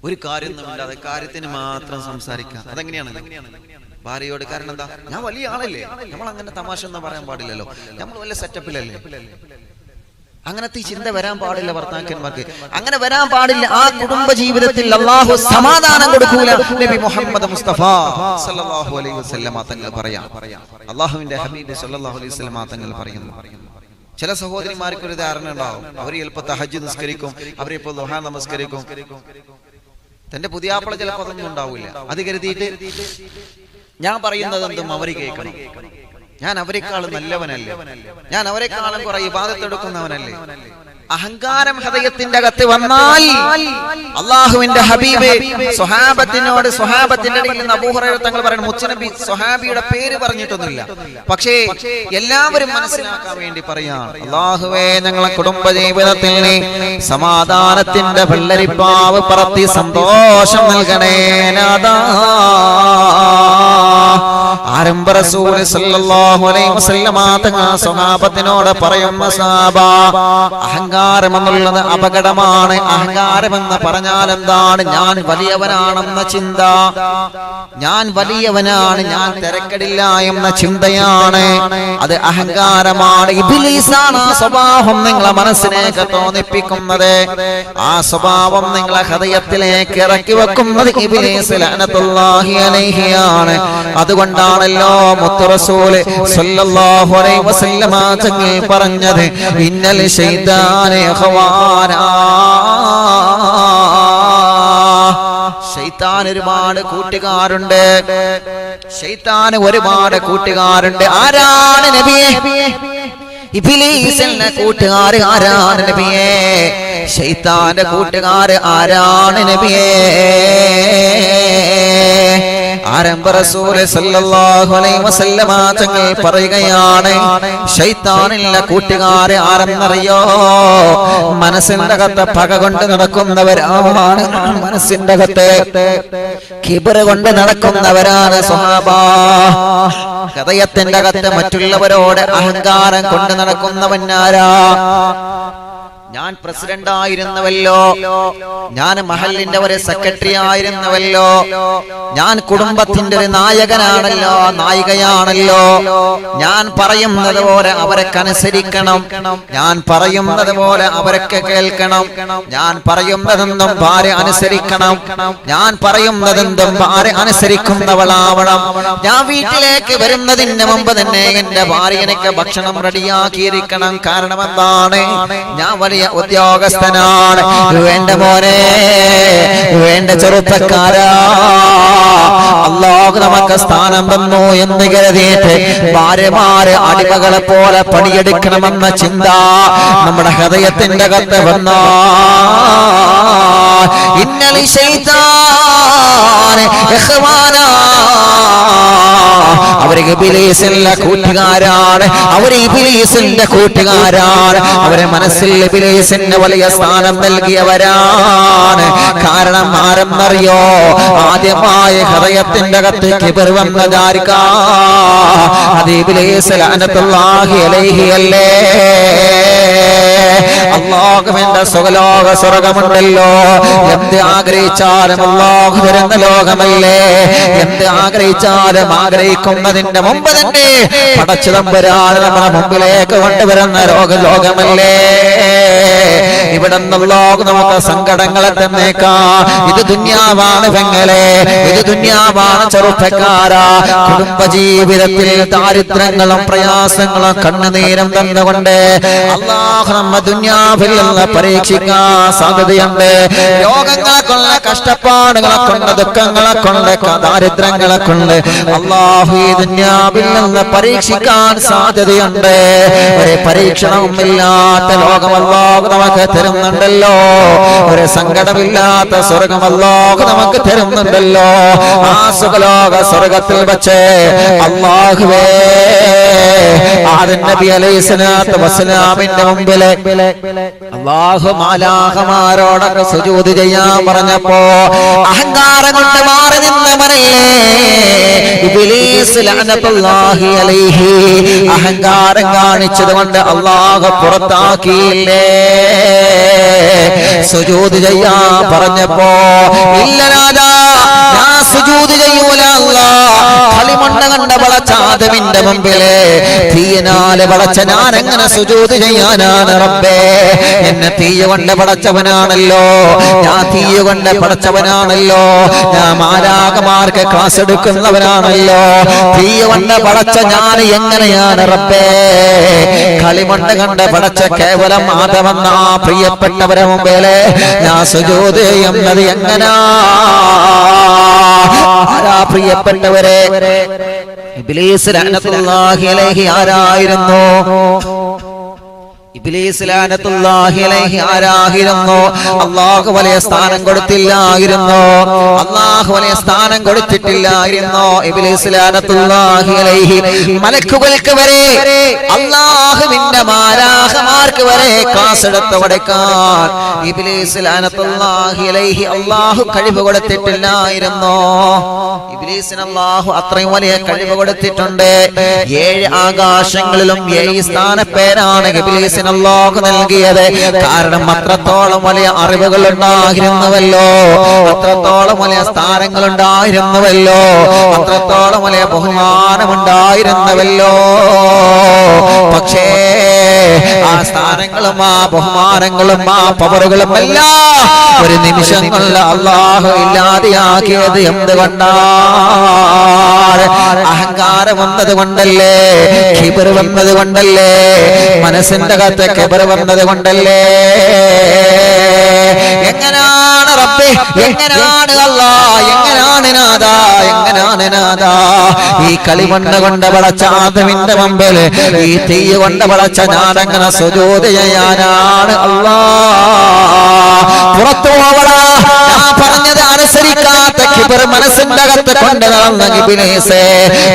ഒരു കാര്യമൊന്നുമില്ലാതെ കാര്യത്തിന് മാത്രം സംസാരിക്കാം, അതെങ്ങനെയാണ് ഭാര്യയോട്? കാരണം എന്താ? ഞാൻ വലിയ ആളല്ലേ, നമ്മൾ അങ്ങനെ തമാശ ഒന്നും പറയാൻ പാടില്ലല്ലോ, നമ്മൾ വല്ല സെറ്റപ്പിലല്ലേ. അങ്ങനത്തെ ചിന്ത വരാൻ പാടില്ല ഭർത്താക്കന്മാർക്ക്, അങ്ങനെ വരാൻ പാടില്ല. ആ കുടുംബ ജീവിതത്തിൽ അല്ലാഹു സമാധാനം കൊടുക്കൂല. നബി മുഹമ്മദ് മുസ്തഫ സല്ലല്ലാഹു അലൈഹി വസല്ലമ തങ്ങൾ പറയാം, അല്ലാഹുവിന്റെ ഹബീബ് സല്ലല്ലാഹു അലൈഹി വസല്ലമ തങ്ങൾ പറയുന്നു, ചില സഹോദരിമാർക്ക് ഒരു ധാരണ ഉണ്ടാവും, അവർ ചിലപ്പോൾ തഹജ്ജുദ് നിസ്കരിക്കും, അവരിപ്പോൾ ദുഹാ നമസ്കരിക്കും, തന്റെ പുതിയാപ്പള ചിലപ്പോൾ അതൊന്നും ഉണ്ടാവില്ല. അത് കരുതിയിട്ട് ഞാൻ പറയുന്നത് എന്തും അവർ കേൾക്കണം, ഞാൻ അവരെക്കാളും നല്ലവനല്ലേ, ഞാൻ അവരെക്കാളും കുറെ ഇബാദത്ത് എടുക്കുന്നവനല്ലേ. അഹങ്കാരം ഹൃദയത്തിന്റെ അകത്ത് വന്നാൽ അല്ലാഹുവിന്റെ ഹബീബ് സ്വഹാബത്തിന്റെ ഇടയിൽ നിന്ന് അബൂ ഹുറൈറ തങ്ങൾ പറയുന്നു, മുത്തനബി സ്വഹാബിയുടെ പേര് പറഞ്ഞിട്ടൊന്നുമില്ല, പക്ഷേ എല്ലാവരും മനസ്സിലാക്കാൻ വേണ്ടി പറയാണ്, അല്ലാഹുവേ ഞങ്ങളെ കുടുംബ ജീവിതത്തിൽ നീ സമാധാനത്തിന്റെ വെള്ളരിപ്പാവ് പറത്തി സന്തോഷം നൽകണേ നാഥാ. ആരംഭ റസൂൽ സല്ലല്ലാഹു അലൈഹി വസല്ലമ തങ്ങൾ സ്വഹാബത്തിനോട് പറയുന്ന സഹാബ, അഹങ്കാരം എന്നുള്ളത് അപകടമാണ്. അഹങ്കാരം എന്ന് പറഞ്ഞാൽ എന്താണ്? ഞാൻ വലിയവനാണെന്ന ചിന്ത, ഞാൻ വലിയവനാണ്, ഞാൻ തിരക്കടില്ല എന്ന ചിന്തയാണ്. അത് അഹങ്കാരമാണ്. ഇബ്ലീസാണ് ആ സ്വഭാവം നിങ്ങളെ മനസ്സിലേക്ക് തോന്നിപ്പിക്കുന്നത്. ആ സ്വഭാവം നിങ്ങളെ ഹൃദയത്തിലേക്ക് ഇറക്കി വെക്കുന്നത് ഇബ്ലീസ് ലഅനത്തുല്ലാഹി അലൈഹിയാണ്. അതുകൊണ്ടാണല്ലോ മുത്ത് റസൂൽ സല്ലല്ലാഹു അലൈഹി വസല്ലമ തങ്ങൾ പറഞ്ഞത്, ഇന്നൽ ശൈത്താന ഖവാനാ, ശൈത്താൻ ഒരുപാട് കൂട്ടുകാരുണ്ട്, ശൈത്താൻ ഒരുപാട് കൂട്ടുകാരുണ്ട്. ആരാണ് നബിയേ? ഇബ്ലീസിന്റെ കൂട്ടുകാർ ആരാണ് നബിയേ? ശൈത്താന്റെ കൂട്ടുകാർ ആരാണ് നബിയേ? ആരംഭ റസൂൽ സല്ലല്ലാഹു അലൈഹി വസല്ലമ തങ്ങൾ പറയുകയാണ്, ശൈത്താനിലെ കൂട്ടുകാരെ ആരെന്നറിയോ? മനസ്സിന്റെ അകത്ത് പക കൊണ്ട് നടക്കുന്നവരാണ്, മനസ്സിന്റെ അകത്ത് കിബർ കൊണ്ട് നടക്കുന്നവരാണ് സ്വഹാബ. ഹൃദയത്തിന്റെ അകത്ത് മറ്റുള്ളവരോട് അഹങ്കാരം കൊണ്ട് നടക്കുന്നവനാരാ? ഞാൻ പ്രസിഡന്റ് ആയിരുന്നവല്ലോ, ഞാൻ മഹലിന്റെ ഒരു സെക്രട്ടറി ആയിരുന്നവല്ലോ, ഞാൻ കുടുംബത്തിന്റെ ഒരു നായകനാണല്ലോ, നായികയാണല്ലോ, ഞാൻ പറയുന്നത് പോലെ അവരൊക്കെ അനുസരിക്കണം, ഞാൻ പറയുന്നത് പോലെ അവരൊക്കെ കേൾക്കണം, ഞാൻ പറയുന്നതെന്തും ഭാര്യ അനുസരിക്കണം, ഞാൻ പറയുന്നതെന്തും ഭാര്യ അനുസരിക്കുന്നവളാവണം, ഞാൻ വീട്ടിലേക്ക് വരുന്നതിന് മുമ്പ് തന്നെ എന്റെ ഭാര്യ എനിക്ക് ഭക്ഷണം റെഡിയാക്കിയിരിക്കണം. കാരണം എന്താണ്? ഞാൻ വലിയ ഉദ്യോഗസ്ഥനാണ്. വേണ്ട മോനെ, വേണ്ട ചെറുപ്പക്കാരാ, അല്ലാഹു നമുക്ക് സ്ഥാനം തന്നു എന്ന് കരുതിയിട്ട് ഭാര്യമാര് അടിമകളെ പോലെ പണിയെടുക്കണമെന്ന ചിന്ത നമ്മുടെ ഹൃദയത്തിന്റെ അകത്ത് വന്ന ഇന്നലി ശൈത്താൻ ഇഖ്വാനാ, അവര് ഇബ്ലീസിന്റെ കൂട്ടുകാരാണ്, അവര് ഇബ്ലീസിന്റെ കൂട്ടുകാരാണ്, അവരെ മനസ്സിൽ ഇബ്ലീസിന് വലിയ സ്ഥാനം നൽകിയവരാണ്. കാരണം ആരെന്നറിയോ? ആദ്യമായ ഹൃദയത്തിന്റെ അകത്ത് കിബർ വന്നതാർക്ക? അത് ഇബ്ലീസ് ലഅനത്തുല്ലാഹി അലൈഹി അല്ലേ? അല്ലാഹുവിന്റെ സുഖലോക സ്വർഗമുണ്ടല്ലോ, എന്ത് ആഗ്രഹിച്ചാലും അല്ലാഹു തരുന്ന ലോകമല്ലേ? എന്ത് ആഗ്രഹിച്ചാലും ആഗ്രഹിക്കുന്നതിന്റെ മുമ്പ് തന്നെ പടച്ചു തമ്പുരാൻ നമ്മുടെ മുമ്പിലേക്ക് കൊണ്ടുവരുന്ന ലോകമല്ലേ? ഇവിടെ അല്ലാഹു നമുക്ക് സങ്കടങ്ങളെ തന്നേക്കാം. ഇത് ദുനിയാവാണ് പെങ്ങളെ, ഇത് ദുനിയാവാണ് ചെറുപ്പക്കാരാ. കുടുംബജീവിതത്തിൽ ദാരിദ്ര്യങ്ങളും പ്രയാസങ്ങളും കണ്ണുനീരും തന്നുകൊണ്ട് അല്ലാഹു നമ്മെ ദുനിയാവിൽ നിന്ന് പരീക്ഷിക്കാൻ സാധ്യതയുണ്ട്. രോഗങ്ങളെ കൊണ്ട്, കഷ്ടപ്പാടുകളെ കൊണ്ട്, ദുഃഖങ്ങളെ കൊണ്ട്, ദാരിദ്ര്യങ്ങളെ കൊണ്ട് അല്ലാഹു ഈ ദുനിയാവിൽ നിന്ന് പരീക്ഷിക്കാൻ സാധ്യതയുണ്ട്. ഒരു പരീക്ഷണവും ഇല്ലാത്ത ലോകം അല്ലാഹു നമുക്ക് തരുന്നുണ്ടല്ലോ, ഒരു സങ്കടമില്ലാത്ത സ്വർഗം അല്ലാഹു നമുക്ക് തരുന്നുണ്ടല്ലോ. ആ സുഖലോക സ്വർഗത്തിൽ വെച്ച് അല്ലാഹുവേ ആദം നബി അലൈഹിസ്സലാത്തു വസ്സലാമിന്റെ മുമ്പിൽ അല്ലാഹു മാലാഖമാരോടൊക്കെ സുജൂദ് ചെയ്യാൻ പറഞ്ഞപ്പോ അഹങ്കാരം കൊണ്ട് മാറി നിന്നവനല്ലേ ഇബ്ലീസ് ലഅനത്തുല്ലാഹി അലൈഹി? അഹങ്കാരം കാണിച്ചത് കൊണ്ട് അല്ലാഹു പുറത്താക്കിയില്ലേ? സുജൂദ് ചെയ്യാൻ പറഞ്ഞപ്പോ ഇല്ല രാജാ, ഞാൻ സുജൂദ് ചെയ്യൂല അല്ലാഹ്. കളിമണ്ണ് കണ്ട വളച്ച ആദമിന്റെ മുമ്പില് തീയനാല് വളച്ച ഞാൻ എങ്ങനെ സുജൂദ് ചെയ്യാനാണ് റബ്ബേ? എന്നെ തീയ കൊണ്ട് പടച്ചവനാണല്ലോ, ഞാൻ തീയ കൊണ്ട് പടച്ചവനാണല്ലോ, ഞാൻ മാലാഖമാർക്ക് ക്ലാസ് എടുക്കുന്നവനാണല്ലോ, തീയ കൊണ്ട് പടച്ച ഞാൻ എങ്ങനെയാണ് റബ്ബേ കളിമണ്ണ് കണ്ട് പടച്ച കേവലം ആദമെന്ന ആ പ്രിയപ്പെട്ടവരെ മുമ്പില് ഞാൻ സുജൂദ് ചെയ്യുന്നത് എങ്ങനാ? ആരാ പ്രിയപ്പെട്ടവരെ? ഇബ്ലീസ് ലഅനത്തുല്ലാഹി അലൈഹി ആരായിരുന്നു? ഇബ്ലീസ് ലഅനത്തുല്ലാഹി അലൈഹി ആരായിരുന്നു? അല്ലാഹു വലിയ സ്ഥാനം കൊടുത്തില്ലായിരുന്നു. അല്ലാഹു വലിയ സ്ഥാനം കൊടുത്തിട്ടില്ലായിരുന്നു. ഇബ്ലീസ് ലഅനത്തുല്ലാഹി അലൈഹി മലക്കുകൾക്ക് വരെ അല്ലാഹുവിന്റെ മാലാഖമാർക്ക് വരെ കാസെടുത്ത് വടക്കാൻ ഇബ്ലീസ് ലഅനത്തുല്ലാഹി അലൈഹി അല്ലാഹു കഴിവ് കൊടുത്തിട്ടില്ലായിരുന്നു. ഇബ്ലീസിന് അല്ലാഹു അത്രയും വലിയ കഴിവ് കൊടുത്തിട്ടുണ്ട്. 7 ആകാശങ്ങളിലും 7 സ്ഥാനപ്പേരാണ് ഇബ്ലീസ് അല്ലാഹു നൽകിയത്. കാരണം അത്രത്തോളം വലിയ അറിവുകൾ ഉണ്ടായിരുന്നുവല്ലോ, അത്രത്തോളം വലിയ സ്ഥാനങ്ങൾ ഉണ്ടായിരുന്നുവല്ലോ, അത്രത്തോളം വലിയ ബഹുമാനമുണ്ടായിരുന്നുവല്ലോ. പക്ഷേ ആ സ്ഥാനങ്ങളും ആ ബഹുമാനങ്ങളും ആ പവറുകളും എല്ലാം ഒരു നിമിഷം കൊണ്ട് അല്ലാഹു ഇല്ലാതെയാക്കിയത് എന്തുകൊണ്ടാണ്? അഹങ്കാരം വന്നത് കൊണ്ടല്ലേ, കിബർ വന്നത് കൊണ്ടല്ലേ, മനസ്സിന്റെ അകത്ത് കിബർ വന്നത് കൊണ്ടല്ലേ. എങ്ങനാണ് റബ്ബേ, എങ്ങനാണ് അല്ലാഹ്, എങ്ങനാണ് നാഥാ, എങ്ങനാണ് നാഥാ ഈ കളിമണ്ണ് കൊണ്ട് പടച്ച ആദമിന്റെ മുമ്പിൽ ഈ തീ കൊണ്ട് പടച്ച ഞാനങ്ങനെ സുജൂദ് ചെയ്യാനാണ് അല്ലാഹ്? പുറത്തു പോവടാ, ഞാൻ പറഞ്ഞത് അനുസരിക്കാത്ത കിബർ മനസ്സിന്റെ അകത്ത് കൊണ്ട് നടന്ന ഇബ്ലീസേ,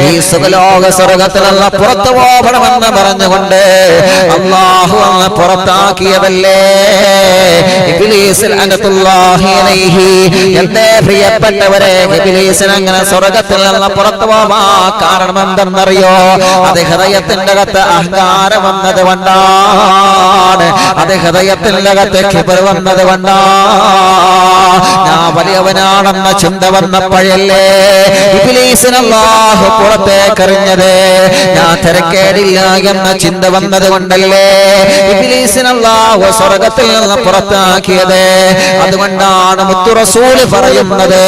ഈ സുഖലോക സ്വർഗത്തിലുള്ള പുറത്തു പോകണമെന്ന് പറഞ്ഞുകൊണ്ട് അല്ലാഹു അങ്ങ് പുറത്താക്കിയതല്ലേ ഇബ്ലീസ് ലഅനത്തുല്ലാഹി അലൈഹി. എന്റെ പ്രിയപ്പെട്ടവരെ, ഇബ്ലീസിന് അങ്ങനെ സ്വർഗത്തിൽ നിന്ന് പുറത്തു പോവാ കാരണം എന്തെന്നറിയോ? അത് ഹൃദയത്തിന്റെ അകത്ത് അഹങ്കാരം വന്നത് കൊണ്ടാണ്, അത് ഹൃദയത്തിന്റെ അകത്ത് കിബർ വന്നത് കൊണ്ടാണ്. ഞാൻ വലിയവനാണെന്ന ചിന്ത വന്നപ്പോഴല്ലേ ഇബ്ലീസിനെ അല്ലാഹു പുറത്തേക്ക് എറിഞ്ഞത്. ഞാൻ തിരക്കേടില്ല എന്ന ചിന്ത വന്നത് കൊണ്ടല്ലേ ഇബ്ലീസിനെ അല്ലാഹു സ്വർഗത്തിൽ നിന്ന് പുറത്താക്കിയത്. അതുകൊണ്ടാണ് മുത്തു റസൂൽ പറയുന്നത്,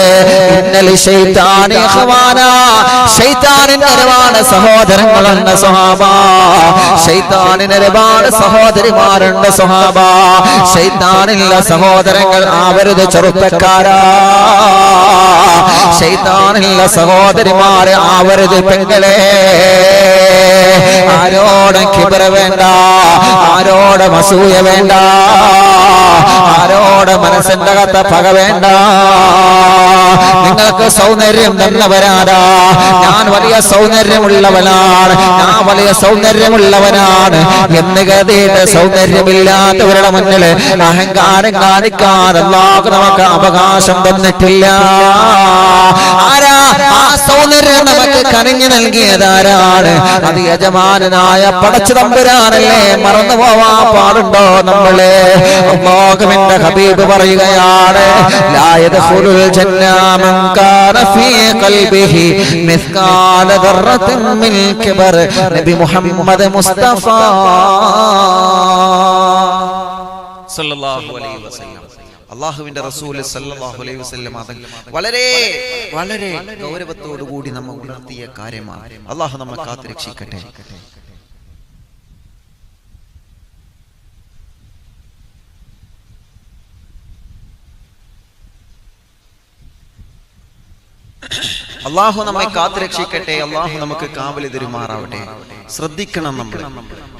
ഇന്നൽ ശൈത്താനി ഇഖ്വാനാ, ശൈത്താനിന് ഒരുപാട് സഹോദരങ്ങളുണ്ട് സ്വഹാബ, ശൈത്താനിന് ഒരുപാട് സഹോദരിമാരുണ്ട് സ്വഹാബ. ശൈത്താനുള്ള സഹോദരങ്ങൾ ആവരുത് ചെറുപ്പക്കാരാ, ശൈത്താനുള്ള സഹോദരിമാരെ ആവരുത് പെങ്ങളെ. ആരോടും കിബർ വേണ്ട, ആരോടും അസൂയ വേണ്ട, ആരോട് മനസ്സിന്റെ അകത്ത് പക വേണ്ട. നിങ്ങൾക്ക് സൗന്ദര്യം തന്നവരാടാ, ഞാൻ വലിയ സൗന്ദര്യമുള്ളവനാണ്, ഞാൻ വലിയ സൗന്ദര്യമുള്ളവനാണ് എന്ന് കരുതിയിട്ട് സൗന്ദര്യമില്ലാത്തവരുടെ മുന്നിൽ അഹങ്കാരം കാണിക്കാൻ അല്ലാഹു നമുക്ക് അവകാശം തന്നിട്ടില്ല. ആരാ ആ സൗന്ദര്യം നമുക്ക് കനിഞ്ഞു നൽകിയതാരാണ്? അത് യജമാനായ പടച്ച തമ്പുരാനല്ലേ. മറന്നു പോവാൻ പാടുണ്ടോ നമ്മളെ? അല്ലാഹുവിന്റെ ഹബീബ് പറയുകയാണ്, ലാ യദ്ഖുലുൽ ജന്ന മൻ കാന ഫീ ഖൽബിഹി മിസ്കാല ദർറത്തിൻ മിൻ കിബർ. നബി മുഹമ്മദ് മുസ്തഫ സല്ലല്ലാഹു അലൈഹി വസല്ലം, അല്ലാഹുവിന്റെ റസൂൽ സല്ലല്ലാഹു അലൈഹി വസല്ലം വളരെ വളരെ ഗൗരവത്തോടു കൂടി നമ്മൾ ഉണർത്തിയ കാര്യമാണ്. അല്ലാഹു നമ്മെ കാത്തുരക്ഷിക്കട്ടെ. അല്ലാഹു നമ്മെ കാത്തുരക്ഷിക്കട്ടെ. അല്ലാഹു നമുക്ക് കാവല് തരുമാറാവട്ടെ. ശ്രദ്ധിക്കണം, നമ്മൾ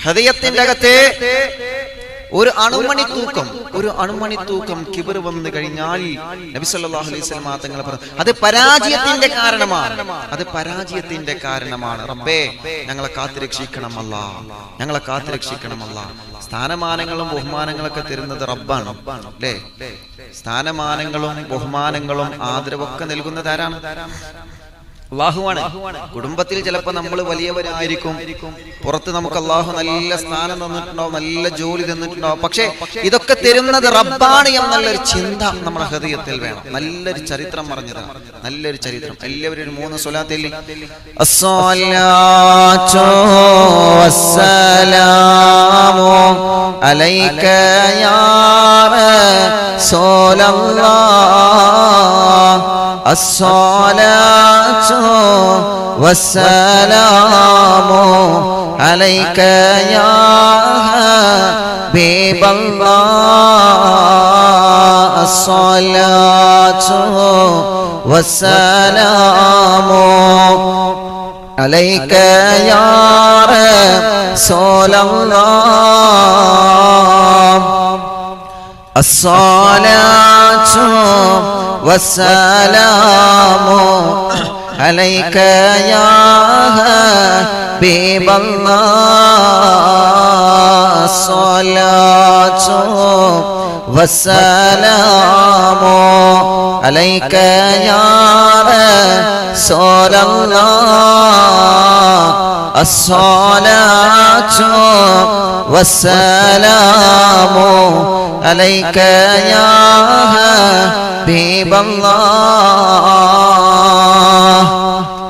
ഹൃദയത്തിന്റെ അകത്തെ ഒരു അണുമണി തൂക്കം കിബർ വന്നു കഴിഞ്ഞാൽ നബി സല്ലല്ലാഹു അലൈഹി വസല്ലം തങ്ങൾ പറഞ്ഞു, അത് പരാജയത്തിന്റെ കാരണമാണ്, അത് പരാജയത്തിന്റെ കാരണമാണ്. റബ്ബേ ഞങ്ങളെ കാത്തുരക്ഷിക്കണം അല്ലാഹ്, ഞങ്ങളെ കാത്തുരക്ഷിക്കണം അല്ലാഹ്. സ്ഥാനമാനങ്ങളും ബഹുമാനങ്ങളൊക്കെ തരുന്നത് റബ്ബാണ് അല്ലേ? സ്ഥാനമാനങ്ങളും ബഹുമാനങ്ങളും ആദരവൊക്കെ നൽകുന്നത് ആരാണ്? അല്ലാഹുവാണ്. കുടുംബത്തിൽ ചിലപ്പോൾ നമ്മൾ വലിയവരായിരിക്കും, പുറത്ത് നമുക്ക് അല്ലാഹു നല്ല സ്ഥാനം തന്നിട്ടുണ്ടാവും, നല്ല ജോലി തന്നിട്ടുണ്ടാവും. പക്ഷേ ഇതൊക്കെ തരുന്നത് റബ്ബാണ് എന്നുള്ളൊരു ചിന്ത നമ്മുടെ ഹൃദയത്തിൽ വേണം. നല്ലൊരു ചരിത്രം പറഞ്ഞതാണ്, നല്ലൊരു ചരിത്രം. എല്ലാവരും ഒരു 3 സ്വലാത്തിൽ അസ്സലാത്തു വസ്സലാമു അലൈക യാ റസൂലല്ലാഹ്, അസ്സലാത്തു വസ്സലാമു അലൈക യാ ഹബീബല്ലാഹ്, അസ്സലാത്തു വസ്സലാമു عليك يا رسول الله الصلاة والسلام عليك يا حبيب الله الصلاة والسلام عليك يا رسول الله الصلاة والسلام عليك يا حبيب الله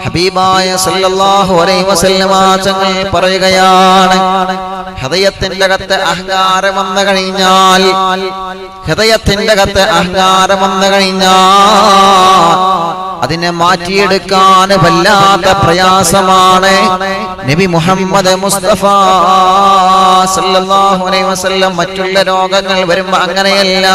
ഹബീബായ സല്ലല്ലാഹു അലൈഹി വസല്ലമ തങ്ങൾ പറയുകയാണ്, ഹൃദയത്തിന്റെ അകത്ത് അഹങ്കാരം വന്നു കഴിഞ്ഞാൽ, ഹൃദയത്തിന്റെ അകത്ത് അഹങ്കാരം വന്നു കഴിഞ്ഞാൽ അതിനെ മാറ്റിയെടുക്കാൻ വല്ലാത്ത പ്രയാസമാണ്. നബി മുഹമ്മദ് മുസ്തഫ സല്ലല്ലാഹു അലൈഹി വസല്ലം മറ്റുള്ള രോഗങ്ങൾ വരുമ്പോൾ അങ്ങനെയല്ല,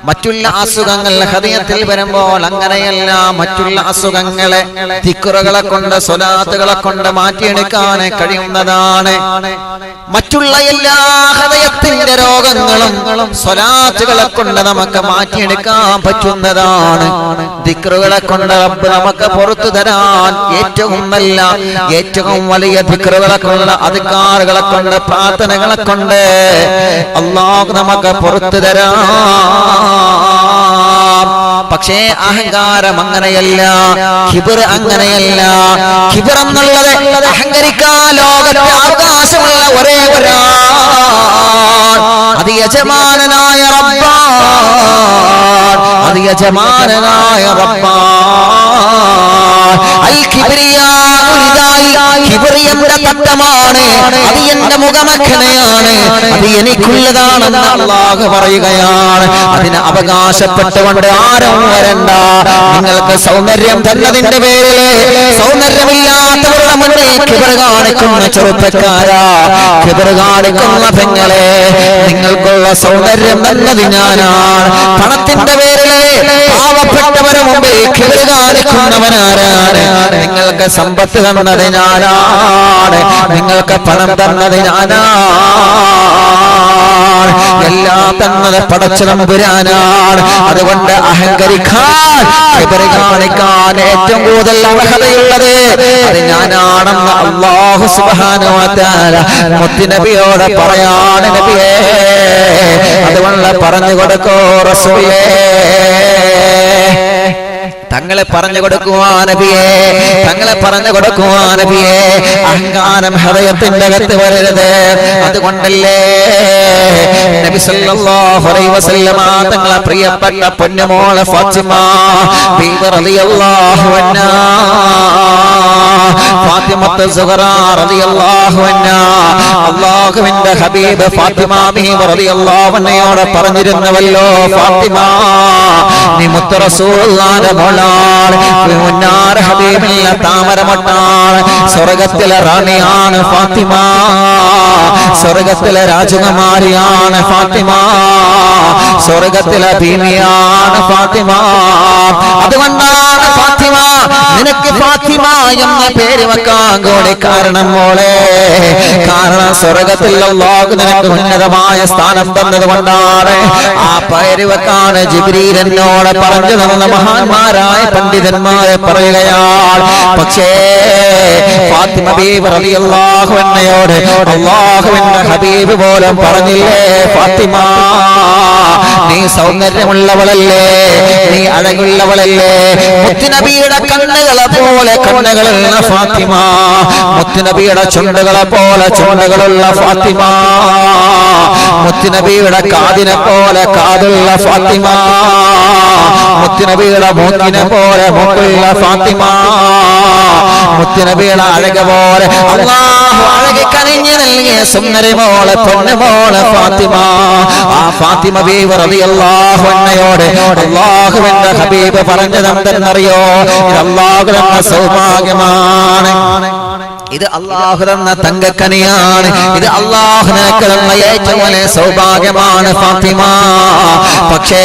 മറ്റുള്ള അസുഖങ്ങൾ ഹൃദയത്തിൽ വരുമ്പോൾ അങ്ങനെയല്ല. മറ്റുള്ള അസുഖങ്ങളെ ദിക്റുകളെ കൊണ്ട് സ്വലാത്തുകളെ കൊണ്ട് മാറ്റിയെടുക്കാൻ കഴിയുന്നതാണ്. മറ്റുള്ള എല്ലാ ഹൃദയത്തിന്റെ രോഗങ്ങളും സ്വലാത്തുകളെ കൊണ്ട് നമുക്ക് മാറ്റിയെടുക്കാൻ പറ്റുന്നതാണ്. ദിക്റുകളെ കൊണ്ട് റബ്ബ് നമുക്ക് പുറത്തു തരാൻ ഏറ്റവും നല്ല, ഏറ്റവും വലിയ ദിക്റുകളെ കൊണ്ട്, അദ്കാറുകളെ കൊണ്ട്, പ്രാർത്ഥനകളെ കൊണ്ട് അല്ലാഹു നമുക്ക് പുറത്തു തരാൻ. പക്ഷേ അഹങ്കാരം അങ്ങനെയല്ല, കിബർ അങ്ങനെയല്ല. കിബർ എന്നുള്ളത് അഹങ്കരിക്കാൻ ലോകത്തെ അവകാശമുള്ള ഒരേ ഒരാൾ, അത് യജമാനനായ റബ്ബാൻ, അത് യജമാനനായ റബ്ബാൻ. അൽ കിബ്രിയാഉ ലിദായി, കിബ്രിയന്റെ തട്ടമാണ്, അത് എന്റെ മുഖമഖനയാണ്, അത് എനിക്കുള്ളതാണെന്ന് അല്ലാഹു പറയുകയാണ്. അതിന് അവകാശപ്പെട്ടുകൊണ്ട് ആരും വരണ്ട. നിങ്ങൾക്ക് സൗന്ദര്യം തന്നതിന്റെ പേരിൽ സൗന്ദര്യമില്ലാത്തവരുടെ മുന്നിൽ കിബർ കാണിക്കുന്ന ചെറുപ്പക്കാരാ, കിബർ കാണിക്കുന്ന പെങ്ങളെ, നിങ്ങൾക്കുള്ള സൗന്ദര്യം തന്നത് ഞാനാണ്. പണത്തിന്റെ പേരിൽ പാവപ്പെട്ടവരുടെ മുമ്പിൽ കിബർ കാണിക്കുന്നവനാരാണ്? നിങ്ങൾക്ക് സമ്പത്ത് തന്നത് ഞാനാണ്, നിങ്ങൾക്ക് പണം തന്നത് ഞാനാണ്, എല്ലാം തന്നത് പടച്ച തമ്പുരാനാണ്. അതുകൊണ്ട് അഹങ്കരിക്കാൻ, കിബർ കാണിക്കാൻ ഏറ്റവും കൂടുതൽ അർഹതയുള്ളത് അത് ഞാനാണെന്ന് അല്ലാഹു സുബ്ഹാനഹു വ തആല മുത്തുനബിയോട് പറയാണ്. നബിയേ, അതുകൊണ്ട് പറഞ്ഞു കൊടുക്കൂ റസൂലേ, തങ്ങളെ പറഞ്ഞു കൊടുക്കുവാ നബിയേ, തങ്ങളെ പറഞ്ഞു കൊടുക്കുവാ നബിയേ. അഹങ്കാരം ഹൃദയത്തിന്റെ അകത്ത് വരരുത്. അതുകൊണ്ടല്ലേ നബി സല്ലല്ലാഹു അലൈഹി വസല്ലമ തങ്ങളെ പ്രിയപ്പെട്ട പൊന്നുമോളെ ഫാത്തിമ ബീവി റളിയല്ലാഹു അൻഹാ, ഫാത്തിമത്ത് സുഹറാ റളിയല്ലാഹു അൻഹാ, അല്ലാഹുവിന്റെ ഹബീബ് ഫാത്തിമ ബീവി റളിയല്ലാഹു അൻഹയോട് പറഞ്ഞിരുന്നുവല്ലോ, ഫാത്തിമ നീ മുത്ത് റസൂലുള്ളാഹിന്റെ മോളാണ്, മുന്നാർ ഹബീബില്ല താമരമൊട്ടാണ്, സ്വർഗത്തിലെ റാണിയാണ് ഫാത്തിമ, സ്വർഗത്തിലെ രാജകുമാരിയാണ് ഫാത്തിമ, സ്വർഗത്തിലെ ബീവിയാണ് ഫാത്തിമ. അതുകൊണ്ടാണ് ഫാത്തിമ നിനക്ക് ഫാത്തിമ എന്ന പേര് വെക്കാൻ കൂടി കാരണം മോളെ, കാരണം സ്വർഗത്തിൽ അല്ലാഹു നിനക്ക് ഉന്നതമായ സ്ഥാനം തന്നത് കൊണ്ടാണ്. ആ പേര് വെക്കാൻ ജിബ്രീൽ എന്നോട് പറഞ്ഞു തന്ന മഹാന്മാരായ പണ്ഡിതന്മാരെ പറയുകയാണ്. പക്ഷേ ഫാത്തിമ ബീവി റളിയല്ലാഹു അൻഹയോട് അല്ലാഹുവിന്റെ ഹബീബ് പോലും പറഞ്ഞില്ലേ, ഫാത്തിമ നീ സൗന്ദര്യമുള്ളവളല്ലേ, നീ അഴകുള്ളവളല്ലേ, മുത്തുനബിയുടെ കണ്ണുകളെ പോലെ കണ്ണുകളുള്ള ഫാത്തിമ, മുത്തുനബിയുടെ ചുണ്ടുകളെ പോലെ ചുണ്ടുകളുള്ള ഫാത്തിമ, മുത്തുനബിയുടെ കാതിനെ പോലെ കാതുള്ള ഫാത്തിമ, മുത്തുനബിയുടെ മൂക്കിനെ പോലെ മൂക്കുള്ള ഫാത്തിമ, മുത്തുനബിയുടെ അഴക പോലെ അല്ലാഹു അഴകി കനിഞ്ഞു നൽകിയ സുന്ദരിമോളെ പൊന്നുമോളെ ഫാത്തിമ. ആ ഫാത്തിമ ബീവി റളിയല്ലാഹു അൻഹയോട് അല്ലാഹുവിന്റെ ഹബീബ് പറഞ്ഞതെന്തെന്നറിയോ? ഇത് അല്ലാഹുവിന്റെ സൗഭാഗ്യമാണ്. ഇത് അല്ലാഹു തന്ന തങ്കക്കനിയാണ്. ഇത് അല്ലാഹു നിനക്ക് തന്ന ഏറ്റവും വലിയ സൗഭാഗ്യമാണ് ഫാത്തിമ. പക്ഷേ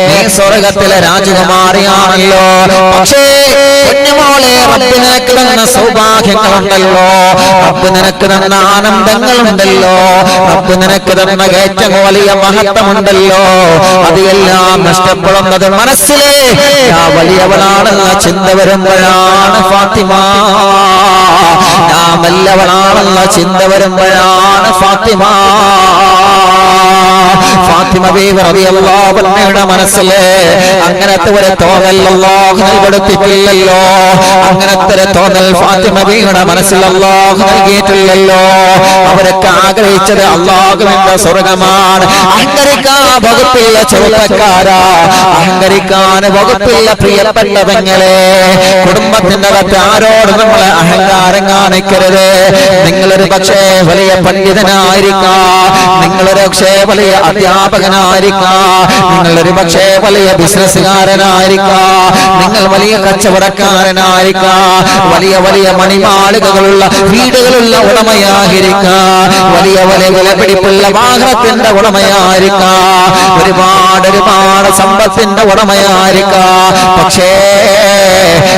നീ സ്വർഗ്ഗത്തിലെ രാജകുമാരിയാണല്ലോ. പക്ഷേ കുഞ്ഞുമോളെ, റബ്ബ് നിനക്ക് തന്ന സൗഭാഗ്യങ്ങളുണ്ടല്ലോ, റബ്ബ് നിനക്ക് തന്ന ആനന്ദങ്ങളുണ്ടല്ലോ, റബ്ബ് നിനക്ക് തന്ന ഏറ്റവും വലിയ മഹത്വമുണ്ടല്ലോ, അതെല്ലാം നഷ്ടപ്പെടുന്നത് മനസ്സിലെ ഞാൻ വലിയവളാണെന്ന ചിന്ത വരുമ്പോഴാണ് ഫാത്തിമ. ഞാൻ വല്ലവളാണെന്ന ചിന്ത വരുമ്പോഴാണ് ഫാത്തിമ. ഫാത്തിമ ബീവി റളിയല്ലാഹു അൻഹയുടെ മനസ്സിലെ അങ്ങനത്തെ ഒരു തോന്നൽ അല്ലാഹു നൽകിയിട്ടില്ലല്ലോ. അങ്ങനത്തെ ഒരു തോന്നൽ ഫാത്തിമ ബീവിയുടെ മനസ്സിൽ അല്ലാഹു നൽകിയിട്ടില്ലല്ലോ. അവരൊക്കെ ആഗ്രഹിച്ചത് അല്ലാഹുവിന്റെ സ്വർഗ്ഗമാണ്. അഹങ്കരിക്കാൻ വകുപ്പില്ല ചെറുപ്പക്കാരാ, അഹങ്കരിക്കാൻ വകുപ്പില്ല പ്രിയപ്പെട്ട പെങ്ങളെ. കുടുംബത്തിന്റെ അകത്ത് ആരോട് നമ്മൾ അഹങ്കാരം കാണിക്കരുത്. നിങ്ങളൊരു പക്ഷേ വലിയ പണ്ഡിതനായിരിക്കാം, നിങ്ങളൊരു പക്ഷേ വലിയ അധ്യാപകനായിരിക്കാം, നിങ്ങളൊരു പക്ഷേ വലിയ ബിസിനസ്സുകാരനായിരിക്കാം, നിങ്ങൾ വലിയ കച്ചവടക്കാരനായിരിക്കാം, വലിയ വലിയ മണിമാളികകളുള്ള വീടുകളുള്ള ഉടമയായിരിക്കാം, വലിയ വലിയ വിലപിടിപ്പുള്ള വാഹനത്തിന്റെ ഉടമയായിരിക്കാം, ഒരുപാട് ഒരുപാട് സമ്പത്തിന്റെ ഉടമയായിരിക്കാം. പക്ഷേ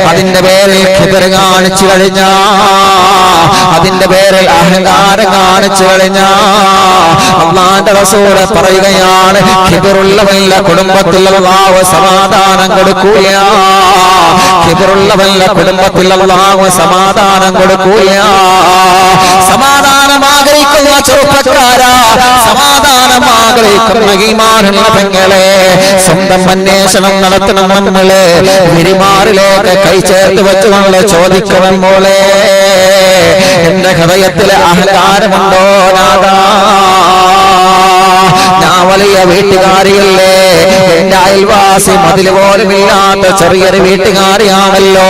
അതിന്റെ പേരിൽ കിബർ കാണിച്ചു കഴിഞ്ഞാ, അതിന്റെ പേരിൽ അഹങ്കാരം കാണിച്ചു കഴിഞ്ഞാ, അല്ലാഹുവിന്റെ റസൂൽ പറയുകയാണ്, കിബറുള്ളവല്ല കുടുംബത്തിൽ അല്ലാഹു സമാധാനം കൊടുക്കൂല. കിബറുള്ളവല്ല കുടുംബത്തിൽ അല്ലാഹു സമാധാനം കൊടുക്കൂല. സമാധാനം ആഗ്രഹിക്കുന്ന ചെറുപ്പക്കാരാ, സമാധാനം ആഗ്രഹിക്കുന്ന ഈമാനുള്ള പെങ്ങളെ, സ്വന്തം അന്വേഷണം നടത്തണം. നമ്മള് വിരിമാറിലേക്ക് കൈ ചേർത്ത് വെച്ചുകൊണ്ട് ചോദിക്കണം, മോളെ എന്റെ ഹൃദയത്തിലെ അഹങ്കാരമുണ്ടോ നാഥാ? ഞാൻ വലിയ വീട്ടുകാരിയല്ലേ, എന്റെ അയൽവാസി മതിൽ പോലും ഇല്ലാത്ത ചെറിയൊരു വീട്ടുകാരിയാണല്ലോ,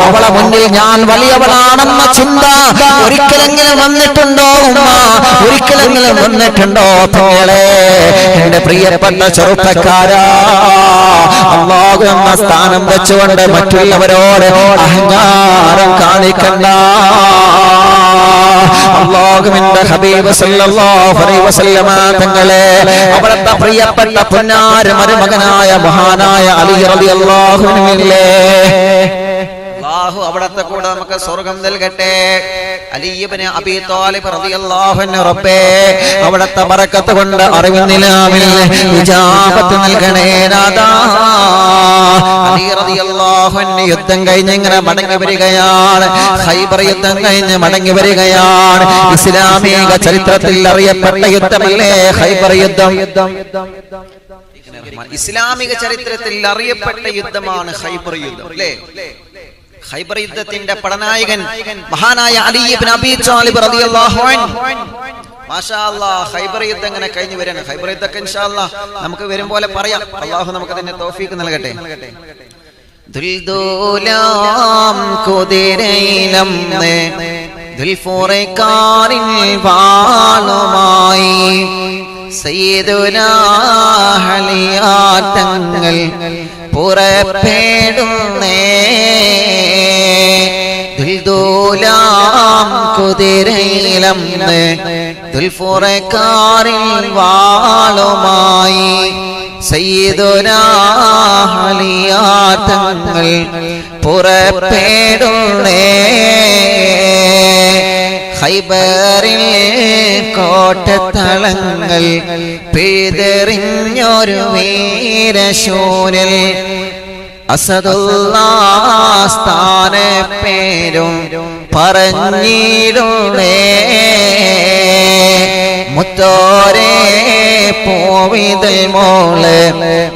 അവളെ മുന്നിൽ ഞാൻ വലിയവളാണെന്ന ചിന്ത ഒരിക്കലെങ്കിലും വന്നിട്ടുണ്ടോ ഉമ്മ? ഒരിക്കലെങ്കിലും വന്നിട്ടുണ്ടോ പെങ്ങളെ? എന്റെ പ്രിയപ്പെട്ട ചെറുപ്പക്കാരാ, അല്ലാഹു എന്ന സ്ഥാനം വെച്ചുകൊണ്ട് മറ്റുള്ളവരോട് അഹങ്കാരം കാണിക്കണ്ട. അല്ലാഹുവിന്റെ ഹബീബ് സല്ലല്ലാഹു അലൈഹി വസല്ലമ തങ്ങളെ, അവിടുത്തെ പ്രിയപ്പെട്ട പൊന്നാര മരുമകനായ മഹാനായ അലി റളിയല്ലാഹു അൻഹുവില്ലേ, അല്ലാഹു അവിടുത്തെ കൂടെ നമുക്ക് സ്വർഗ്ഗം നൽകട്ടെ. അലി ഇബ്നു അബീ ത്വാലിബ് റളിയല്ലാഹു അൻഹു, റബ്ബേ അവിടുത്തെ ബറക്കത്ത് കൊണ്ട് അറിവിൻ നിലാവിൽ ഇജാബത്ത് നൽകണേ നാഥാ. അലി റളിയല്ലാഹു അൻഹു യുദ്ധം കഴിഞ്ഞ് ഇങ്ങനെ മടങ്ങി വരികയാണ്. ഖൈബർ യുദ്ധം കഴിഞ്ഞ് മടങ്ങി വരികയാണ്. ഇസ്ലാമിക ചരിത്രത്തിൽ അറിയപ്പെട്ട യുദ്ധമല്ലേ ഖൈബർ യുദ്ധം? ഇസ്ലാമിക ചരിത്രത്തിൽ അറിയപ്പെട്ട യുദ്ധമാണ് ഖൈബർ യുദ്ധം അല്ലേ? ഖൈബർ യുദ്ധത്തിന്റെ പടനായകൻ മഹാനായ അലി ഇബ്നു അബീ ത്വാലിബ് റളിയല്ലാഹു അൻഹു. മാഷാ അല്ലാഹ്, ഖൈബർ യുദ്ധം ഇങ്ങനെ കഴിഞ്ഞു വരാണ്. ഖൈബർ യുദ്ധമൊക്കെ ഇൻഷാ അല്ലാഹ് നമുക്ക് വരും പോലെ പറയാം. അല്ലാഹു നമുക്ക് അതിന്റെ തൗഫീഖ് നൽകട്ടെ. ദുൽദൂലാം കുതിരയിലം ദുൽഫുറൈഖാനിൽ വാളുമായി സയ്യിദുനാ ഹലിയാതങ്ങൾ പുറപ്പെടുന്നേ. ദുൽദൂലാം കുതിരയിലം ദുൽഫുറൈഖാനിൽ വാളുമായി സയ്യിദുനാ ഹലിയാതങ്ങൾ പുറപ്പെടുന്നേ. ഖൈബറിൽ കോട്ടത്തളങ്ങൾ പിഴുതെറിഞ്ഞൊരു വീരശൂരൽ അസദുല്ലാഹ് സ്ഥാനപ്പേരും പറഞ്ഞിടുന്നേ. മുത്തോരേ പൂവിതൽ മോള്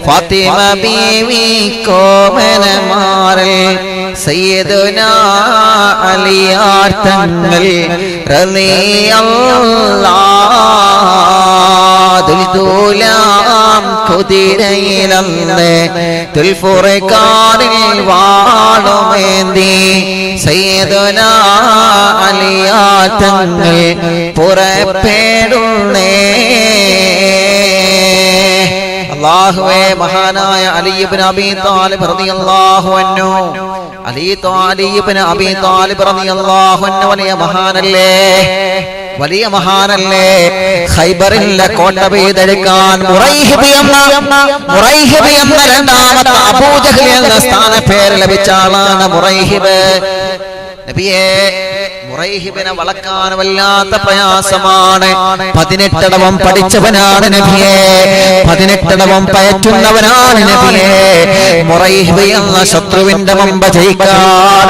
ഫാത്തിമ ബീവി കോമനമാരൽ സയ്യിദുനാ അലിയാർ തങ്ങൾ റളിയല്ലാഹു. ദുൽദൂലാം കുതിരയിലന്ന് ദുൽഫുറൈഖാനിൽ വാളുമേന്തി സയ്യിദുനാ അലിയാർ തങ്ങൾ പുറപ്പെടുന്നേ. അല്ലാഹുവേ മഹാനായ അലി ഇബ്നു അബീ ത്വാലിബ് റളിയല്ലാഹു അൻഹു അലി ഇബ്നു അബീ ത്വാലിബ് റളിയല്ലാഹു അൻഹു വലിയ മഹാനല്ലേ ഖൈബറിലെ കോട്ട പിടിച്ചെടുക്കാൻ മുറൈഹിബ് എന്ന രണ്ടാമത്തെ അബൂജഹൽ എന്ന സ്ഥാനപ്പേര് ലഭിച്ച ആളാണ് മുറൈഹിബ്. നബിയേ മുറൈഹിബിനെ വളക്കാൻ വല്ലാത്ത പ്രയാസമാണ്. 18 ഇടവം പഠിച്ചവനാണ് നബിയേ, 18 ഇടവം പയറ്റുന്നവനാണ് നബിയേ. മുറൈഹിബ് എന്ന ശത്രുവിന്റെ മുമ്പ് ജയിക്കാൻ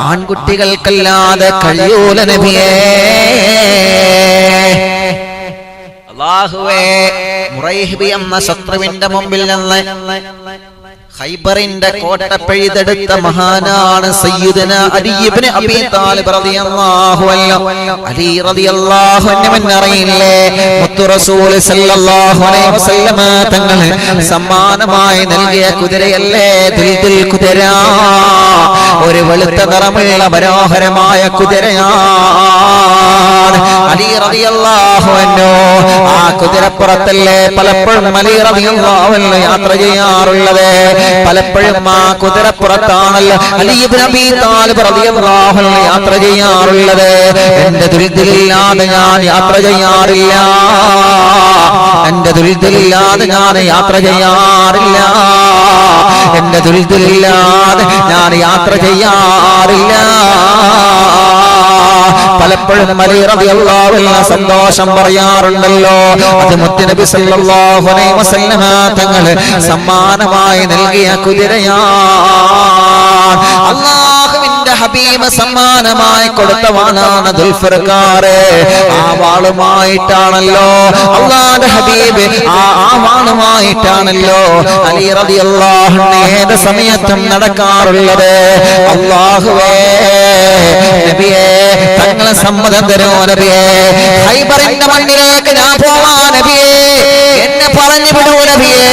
ആൺകുട്ടികൾക്കല്ലാതെ കഴിയൂല നബിയേ. അല്ലാഹുവേ മുറൈഹിബ് എന്ന ശത്രുവിന്റെ മുമ്പിൽ നിന്ന് ഖൈബറിന്റെ കോട്ട പിഴുതെടുത്ത മഹാനാണ് സയ്യിദുനാ അലി ഇബ്നു അബീ ത്വാലിബ് റളിയല്ലാഹു അൻഹു. അലി റളിയല്ലാഹു അൻഹു എന്നറിയില്ലേ, മുത്തു റസൂൽ സല്ലല്ലാഹു അലൈഹി വസല്ലമ തങ്ങൾ സമ്മാനമായി നൽകിയ കുതിരയല്ലേ ദിൽദിൽ കുതിര. ഒരു വെളുത്ത നിറമുള്ള മനോഹരമായ കുതിരയാണ് അലി റളിയല്ലാഹു അൻഹു. ആ കുതിരപ്പുറത്തല്ലേ പലപ്പോഴും അലി റളിയല്ലാഹു അൻഹു യാത്ര ചെയ്യാറുള്ളത്. പലപ്പോഴും ആ കുതിരപ്പുറത്താണല്ലോ അലി ഇബ്നു അബീ ത്വാലിബ് റളിയല്ലാഹു അൻഹു യാത്ര ചെയ്യാറുള്ളത്. എന്റെ ദുരിതമില്ലാതെ ഞാൻ യാത്ര ചെയ്യാറില്ല, എന്റെ ദുരിതമില്ലാതെ ഞാൻ യാത്ര ചെയ്യാറില്ല, എന്റെ ദുരിതമില്ലാതെ ഞാൻ യാത്ര ചെയ്യാറില്ല. പലപ്പോഴും അലി റളിയല്ലാഹു അൻഹു സന്തോഷം പറയാറുണ്ടല്ലോ. അത് മുത്തുനബി സല്ലല്ലാഹു അലൈഹി വസല്ലമ തങ്ങൾ സമ്മാനമായി നൽകിയ കുതിരയാണ്. അല്ലാഹുവിന്റെ ഹബീബ് സമ്മാനമായി കൊടുത്ത വാളാണ് ദുൽഫർഖാർ. ആ വാളുമായിട്ടാണല്ലോ അല്ലാഹുവിന്റെ ഹബീബ് ആ വാളുമായിട്ടാണല്ലോ അലി റളിയല്ലാഹു അൻഹു ഏത് സമയത്തും നടക്കാറുള്ളത്. അല്ലാഹുവേ നബിയേ തങ്ങളെ സമ്മതം തരൂ നബിയേ, ഖൈബറിന്റെ മണ്ണിലേക്ക് ഞാൻ പോവാ നബിയേ, എന്നെ പറഞ്ഞു വിടൂ നബിയേ,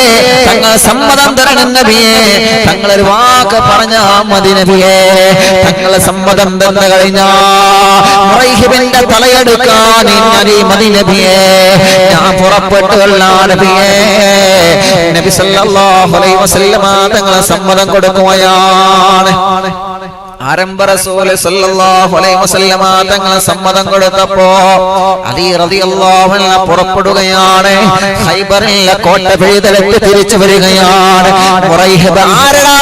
തങ്ങൾ സമ്മതം തരണം നബിയേ, തങ്ങളൊരു വാക്ക് പറഞ്ഞാ മതി നബിയേ. തങ്ങളെ സമ്മതം തന്നു കഴിഞ്ഞാ മുറൈഹിബിന്റെ തലയെടുക്കാൻ മതി നബിയേ, ഞാൻ പുറപ്പെട്ടുള്ള നബിയേ. നബി സല്ലല്ലാഹു അലൈഹി വസല്ലമ തങ്ങളെ സമ്മതം കൊടുക്കുകയാണ്. ആരംഭ റസൂൽ സല്ലല്ലാഹു അലൈഹി വസല്ലമ തങ്ങളെ സമ്മതം കൊടുത്തപ്പോ അലി റളിയല്ലാഹു അൻഹു പുറപ്പെടുകയാണ്. ഖൈബറിലെ കോട്ട പിഴുതെടുത്ത് തിരിച്ചു വരികയാണ്. മുറൈഹിബ് ആരടാ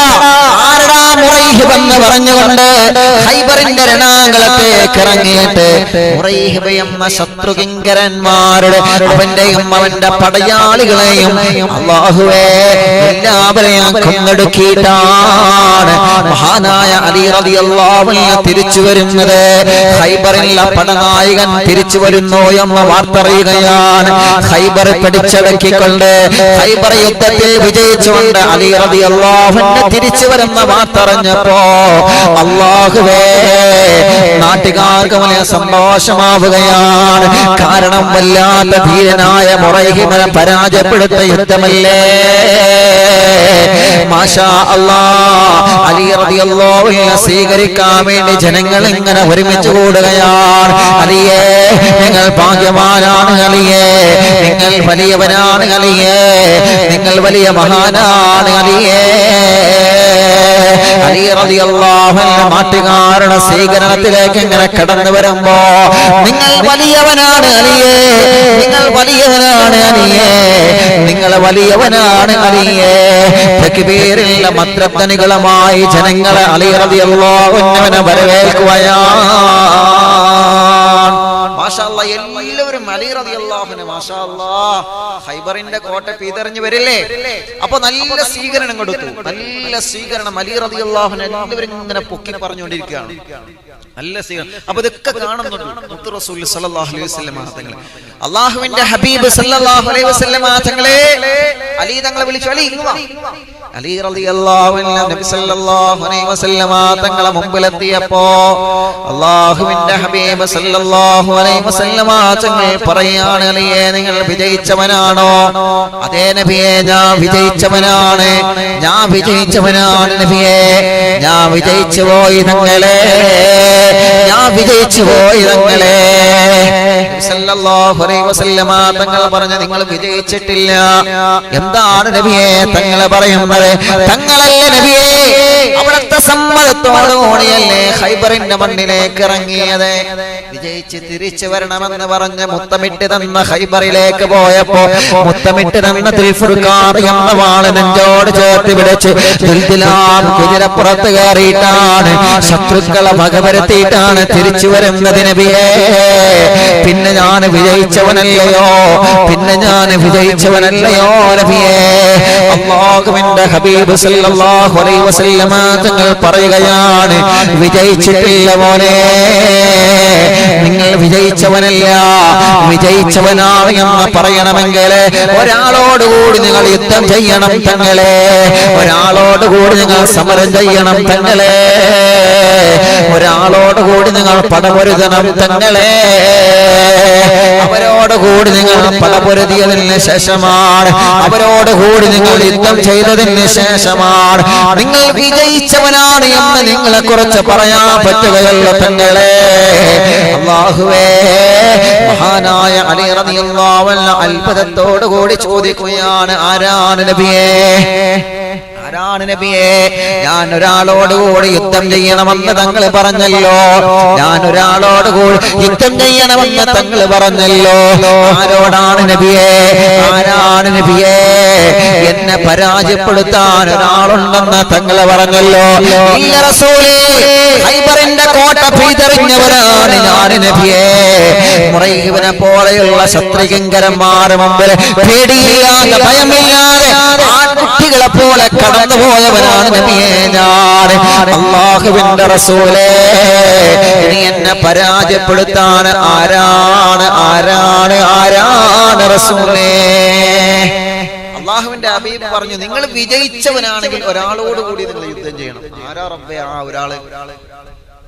മുറൈഹിബ് എന്ന് പറഞ്ഞുകൊണ്ട് ഖൈബറിന്റെ രണാങ്കളത്തേക്ക് ഇറങ്ങിയിട്ട് മുറൈഹിബ് എന്ന ശത്രുകിങ്കരന്മാരുടെ അവന്റെയും അവന്റെ പടയാളികളെയും അല്ലാഹുവേ എല്ലാവരെയും കൊന്നൊടുക്കിയിട്ടാണ് മഹാനായ അലി റളിയല്ലാഹു അൻഹു തിരിച്ചു വരുന്നത്. ഖൈബറിലെ പടനായകൻ തിരിച്ചു വരുന്നു എന്ന വാർത്ത അറിയുകയാണ്. ഖൈബർ പിടിച്ചടക്കിക്കൊണ്ട് ഖൈബർ യുദ്ധത്തിൽ വിജയിച്ചുകൊണ്ട് അലി റളിയല്ലാഹു അൻഹു തിരിച്ചു വരുന്ന വാർത്ത അറിഞ്ഞപ്പോ അല്ലാഹുവേ നാട്ടുകാർക്ക് വലിയ സന്തോഷമാവുകയാണ്. കാരണം വല്ലാത്ത ധീരനായ മുറൈഹിബിനെ പരാജയപ്പെടുത്ത യുദ്ധമല്ലേ. മാഷാ അല്ലാഹ് അലി റളിയല്ലാഹു അൻഹു സ്വീകരിക്കാൻ വേണ്ടി ജനങ്ങൾ ഇങ്ങനെ ഒരുമിച്ച് കൂടുകയാണ്. അലിയേ നിങ്ങൾ ഭാഗ്യവാനാണ് അലിയേ, നിങ്ങൾ വലിയവനാണ് അലിയേ, നിങ്ങൾ വലിയ മഹാനാണ് അലിയേ. അലി റളിയല്ലാഹു അൻഹു നാട്ടുകാരുടെ സ്വീകരണത്തിലേക്ക് ഇങ്ങനെ കടന്നു വരുമ്പോ നിങ്ങൾ വലിയവനാണ് അലിയേ, നിങ്ങൾ വലിയവനാണ് അലിയേ, നിങ്ങൾ വലിയവനാണ് അലിയേ. തക്ബീറിന്റെ മന്ത്രധ്വനികളുമായി ജനങ്ങളെ അലി റളിയല്ലാഹു അൻഹുവിനെ വരവേൽക്കുകയാണ്. മാഷാ അല്ലാഹ് എല്ലാവരും അലി റളിയല്ലാഹു അൻഹു മാഷാ അല്ലാഹ് ഖൈബറിന്റെ കോട്ട പിതറിഞ്ഞു വരില്ലേ. അപ്പൊ നല്ല സ്വീകരണം കൊടുത്തു, നല്ല സ്വീകരണം. അലി റളിയല്ലാഹു അൻഹു എല്ലാവരും ഇങ്ങനെ പൊക്കി പറഞ്ഞുകൊണ്ടിരിക്കുകയാണ്, നല്ല സ്വീകരണം. അപ്പൊ ഇതൊക്കെ കാണുന്നുണ്ട് മുത്ത് റസൂൽ സല്ലല്ലാഹു അലൈഹി വസല്ലമ തങ്ങളെ, അല്ലാഹുവിന്റെ ഹബീബ് സല്ലല്ലാഹു അലൈഹി വസല്ലമ തങ്ങളെ. അലി തങ്ങളെ വിളിച്ചു, അലി ഇങ്ങ് വാ, അലി റളിയല്ലാഹു അൻഹു നബി സല്ലല്ലാഹു അലൈഹി വസല്ലമ തങ്ങളെ മുമ്പിലെത്തിയപ്പോ അല്ലാഹുവിന്റെ ഹബീബ് സല്ലല്ലാഹു അലൈഹി വസല്ലമ തങ്ങൾ പറയാണ്, അലിയെ നിങ്ങൾ വിജയിച്ചവനാണോ? അതേ നബിയെ, ഞാൻ വിജയിച്ചവനാണ്, ഞാൻ വിജയിച്ചവനാണ് നബിയെ, ഞാൻ വിജയിച്ചു പോയി തങ്ങളെ, ഞാൻ വിജയിച്ചു പോയി തങ്ങളെ. സല്ലല്ലാഹു അലൈഹി വസല്ലമ തങ്ങൾ പറഞ്ഞു, നിങ്ങൾ വിജയിച്ചിട്ടില്ല. എന്താണ് നബിയെ തങ്ങൾ പറയുന്നത്? തങ്ങളല്ല നബിയെ, അവിടുത്തെ സമ്മതത്തോടുകൂടിയല്ലേ ഖൈബറിന്റെ മണ്ണിലേക്ക് ഇറങ്ങിയത്. വിജയിച്ച് തിരിച്ചു വരണമെന്ന് പറഞ്ഞ് മുത്തമിട്ട് തന്ന ഖൈബറിലേക്ക് പോയപ്പോ മുത്തമിട്ട് തന്ന ദിൽഫുർഖാർ എന്ന വാള് നെഞ്ചോട് ചേർത്ത് പിടിച്ച് കുതിരപ്പുറത്ത് കയറിയിട്ടാണ് ശത്രുക്കളെ വകവരുത്തിയിട്ടാണ് തിരിച്ചു വരുന്നത് നബിയെ. പിന്നെ ഞാൻ വിജയിച്ചവനല്ലയോ, പിന്നെ ഞാൻ വിജയിച്ചവനല്ലയോ നബിയെ. അല്ലാഹുവിന്റെ ഹബീബ് സല്ലല്ലാഹു അലൈഹി വസല്ലമ തങ്ങൾ പറയുകയാണ്, വിജയിച്ചിട്ടില്ല മോനെ, നിങ്ങൾ വിജയിച്ചവനല്ല, വിജയിച്ചവനാണ് എന്ന് പറയണമെങ്കിൽ ഒരാളോടുകൂടി നിങ്ങൾ യുദ്ധം ചെയ്യണം തങ്ങളെ, ഒരാളോടുകൂടി നിങ്ങൾ സമരം ചെയ്യണം തങ്ങളെ, ഒരാളോടുകൂടി നിങ്ങൾ പടപൊരുതണം തങ്ങളെ. അവരോടുകൂടി നിങ്ങൾ പടപൊരുതിയതിന് ശേഷമാണ്, അവരോടുകൂടി നിങ്ങൾ യുദ്ധം ചെയ്തതിന് ശേഷമാണ് നിങ്ങൾ വിജയിച്ചവനാണ് എന്ന് നിങ്ങളെ കുറിച്ച് പറയാൻ പറ്റുകയല്ല തങ്ങളെ. അല്ലാഹുവേ, മഹാനായ അലി റളിയല്ലാഹു അൻഹു അത്ഭുതത്തോടു കൂടി ചോദിക്കുകയാണ്, ആരാണ് നബിയേ, ആരാണ് നബിയേ? ഞാൻ ഒരാളോടുകൂടി യുദ്ധം ചെയ്യണമെന്ന് തങ്ങൾ പറഞ്ഞല്ലോ, ഞാൻ ഒരാളോടുകൂടി യുദ്ധം ചെയ്യണമെന്ന് തങ്ങൾ പറഞ്ഞല്ലോ. ആരോടാണ് നബിയേ, ആരാണ് നബിയേ? എന്നെ പരാജയപ്പെടുത്താൻ ഒരാളുണ്ടെന്ന് തങ്ങൾ പറഞ്ഞല്ലോ. ഇല്ല റസൂലേ, ഖൈബറിന്റെ കോട്ട പിതറിഞ്ഞവരാണ് ഞാൻ നബിയേ. മുറൈഹിബിനെ പോലെയുള്ള ശത്രുകിങ്കരന്മാരുടെ മുമ്പിൽ പേടിയില്ലാതെ ഭയമില്ലാതെ ആൺകുട്ടികളെ പോലെ കടന്നുപോയവനാണ് നബിയേ ഞാൻ. അല്ലാഹുവിന്റെ റസൂലേ, ഇനി എന്നെ പരാജയപ്പെടുത്താൻ ആരാണ്, ആരാണ്, ആരാണ് റസൂലേ? അല്ലാഹുവിന്റെ ഹബീബ് പറഞ്ഞു, നിങ്ങൾ വിജയിച്ചവനാണെങ്കിൽ ഒരാളോടുകൂടി നിങ്ങൾ യുദ്ധം ചെയ്യണം. ആരാ റബ്ബേ ആ ഒരാള്?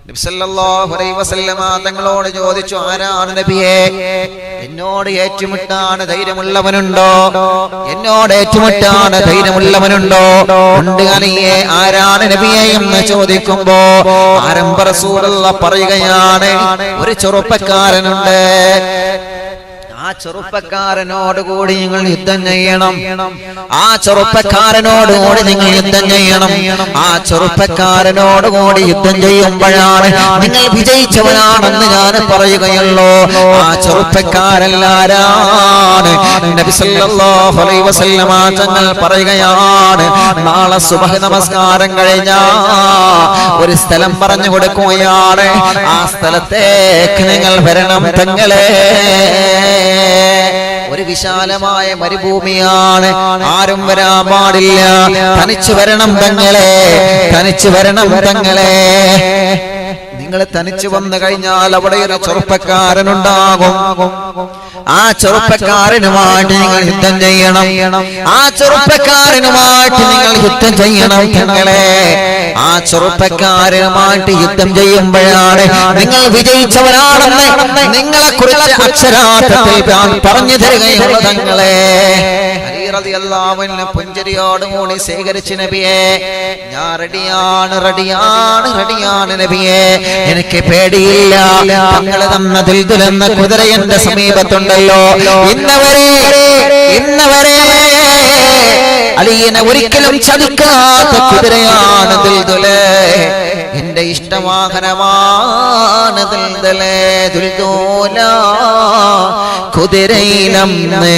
നബി സല്ലല്ലാഹു അലൈഹി വസല്ലമ തങ്ങളോട് ചോദിച്ചു, ആരാണ് നബിയേ? എന്നോട് ഏറ്റുമുട്ടാൻ ധൈര്യമുള്ളവനുണ്ടോ? എന്നോട് ഏറ്റുമുട്ടാൻ ധൈര്യമുള്ളവനുണ്ടോ? ഉണ്ട് അലിയേ, ആരാണ് നബിയേ എന്ന് ചോദിക്കുമ്പോ ആരംഭ റസൂലുള്ളാഹി പറയുകയാണ്, ഒരു ചെറുപ്പക്കാരനുണ്ട്, ആ ചെറുപ്പക്കാരനോട് കൂടി നിങ്ങൾ യുദ്ധം ചെയ്യണം, ആ ചെറുപ്പക്കാരനോട് കൂടി നിങ്ങൾ യുദ്ധം ചെയ്യണം. ആ ചെറുപ്പക്കാരനോട് കൂടി യുദ്ധം ചെയ്യുമ്പോഴാണ് നിങ്ങൾ വിജയിച്ചവനാണെന്ന് ഞാൻ പറയുകയുള്ളൂ. ആ ചെറുപ്പക്കാരനാരാണ്? നബി സല്ലല്ലാഹു അലൈഹി വസല്ലമ തങ്ങൾ പറയുകയാണ്, നാളെ സുബ്ഹ് നമസ്കാരം കഴിഞ്ഞാ ഒരു സ്ഥലം പറഞ്ഞു കൊടുക്കുകയാണ്, ആ സ്ഥലത്തേക്ക് നിങ്ങൾ വരണം തങ്ങളെ. ഒരു വിശാലമായ മരുഭൂമിയാണ്, ആരും വരാൻ പാടില്ല, തനിച്ചു വരണം തങ്ങളെ, തനിച്ചു വരണം തങ്ങളെ. നിങ്ങൾ തനിച്ചു വന്നു കഴിഞ്ഞാൽ അവിടെ ഒരു ചെറുപ്പക്കാരനുണ്ടാകും, ആ ചെറുപ്പക്കാരനുമായിട്ട് നിങ്ങൾ യുദ്ധം ചെയ്യണം, ആ ചെറുപ്പക്കാരനുമായിട്ട് നിങ്ങൾ യുദ്ധം ചെയ്യണം തങ്ങളെ. ആ ചെറുപ്പക്കാരനുമായിട്ട് യുദ്ധം ചെയ്യുമ്പോഴാണ് നിങ്ങൾ വിജയിച്ചവരാണെന്ന് നിങ്ങളെ കുറിച്ച് അക്ഷരാർത്ഥത്തിൽ പറഞ്ഞു തരികയുള്ള തങ്ങളെ. പുഞ്ചരിയോടുകൂടി സ്വീകരിച്ച് നബിയെ, ഞാൻ റെഡിയാണ്, റെഡിയാണ്, റെഡിയാണ് നബിയെ, എനിക്ക് പേടിയില്ല. തങ്ങൾ തന്ന ദുൽദുലെന്ന കുതിര എന്റെ സമീപത്തുണ്ടല്ലോ, ഇന്നവരെ അലിയനെ ഒരിക്കലും ചതിക്കാത്ത കുതിരയാണ് ദുൽദുല്, എന്റെ ഇഷ്ടവാഹനമാണ് ദുൽദുല്. ദുൽദുല കുതിരയിലന്ന്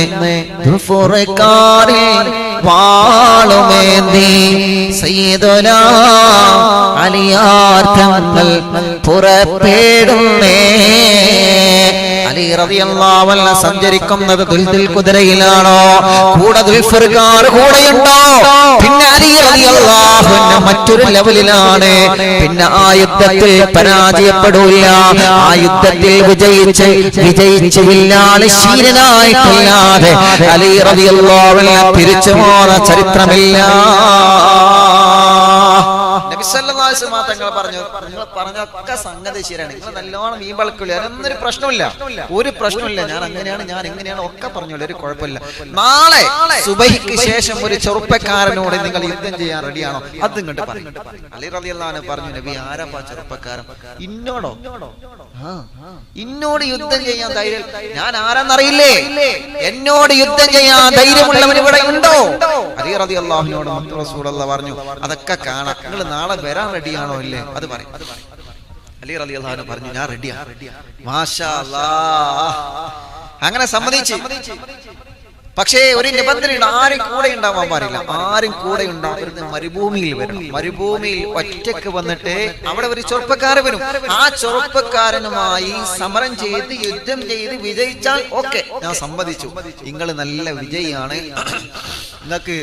ദുൽഫുർഖാനിൽ വാളുമേന്തി സയ്യിദുനാ അലിയാർ തങ്ങൾ പുറപ്പെടുന്നേ. അലി റളിയല്ലാഹു അൻഹു സഞ്ചരിക്കുന്നത് ദുൽദുൽ കുതിരയിലാണോ? കൂടെ ദുൽഫുർഖാൻ കൂടെയുണ്ടോ? പിന്നെ അലി റളിയല്ലാഹു അൻഹു മറ്റൊരു ലെവലിലാണ്. പിന്നെ ആ യുദ്ധത്തിൽ പരാജയപ്പെടൂല, ആ യുദ്ധത്തിൽ വിജയിച്ച് വില്ലാളി ശീലനായിട്ടല്ലാതെ അലി റളിയല്ലാഹു അൻഹു തിരിച്ചു പോന്ന ചരിത്രമില്ല. നബി സല്ലല്ലാഹു അലൈഹി വസല്ലം തങ്ങൾ പറഞ്ഞു, നിങ്ങൾ പറഞ്ഞൊക്കെ സംഗതി ശരിയാണ്, നിങ്ങൾ നല്ലോണം ഈ വളക്കില്ല, അതൊന്നൊരു പ്രശ്നമില്ല, ഒരു പ്രശ്നമില്ല, ഞാൻ അങ്ങനെയാണ് ഞാൻ ഇങ്ങനെയാണ് ഒക്കെ പറഞ്ഞോളൂ, ഒരു കുഴപ്പമില്ല. നാളെ സുബഹിക്ക് ശേഷം ഒരു ചെറുപ്പക്കാരനോട് നിങ്ങൾ യുദ്ധം ചെയ്യാൻ റെഡിയാണോ? അത് ഇങ്ങോട്ട് പറയും. അലി റളിയല്ലാഹു അൻഹു പറഞ്ഞു, നബി ആരാപ്പാ ചെറുപ്പക്കാരൻ? ഇന്നോടോ? ഇന്നോട് യുദ്ധം ചെയ്യാൻ ധൈര്യം? ഞാൻ ആരാന്നറിയില്ലേ? എന്നോട് യുദ്ധം ചെയ്യാൻ ധൈര്യമുള്ളവൻ ഇവിടെ ഉണ്ടോ? അലി റളിയല്ലാഹു അൻഹുവിനോട് മുഹമ്മദ് റസൂലുള്ളാഹി പറഞ്ഞു, അതൊക്കെ കാണാം, നിങ്ങൾ നാളെ വരാൻ റെഡിയാണോ ഇല്ലേ? അത് പറയും. അലി റളിയല്ലാഹു അൻഹു പറഞ്ഞു, ഞാൻ റെഡിയാണ്. മാഷാ അല്ലാഹ്. അങ്ങനെ സമ്മതിച്ചു. പക്ഷേ ഒരു നിബന്ധനയുണ്ട്, ആരും കൂടെ ഉണ്ടാവാൻ പാടില്ല. ആരും കൂടെ ഉണ്ടാവരുത്. മരുഭൂമിയിൽ വരണം. മരുഭൂമിയിൽ ഒറ്റക്ക് വന്നിട്ട് അവിടെ ഒരു ചെറുപ്പക്കാരൻ വരും. ആ ചെറുപ്പക്കാരനുമായി സമരം ചെയ്ത് യുദ്ധം ചെയ്ത് വിജയിച്ചാൽ ഓക്കെ, ഞാൻ സമ്മതിച്ചു, നിങ്ങൾ നല്ല വിജയിയാണ്, നിങ്ങൾക്ക്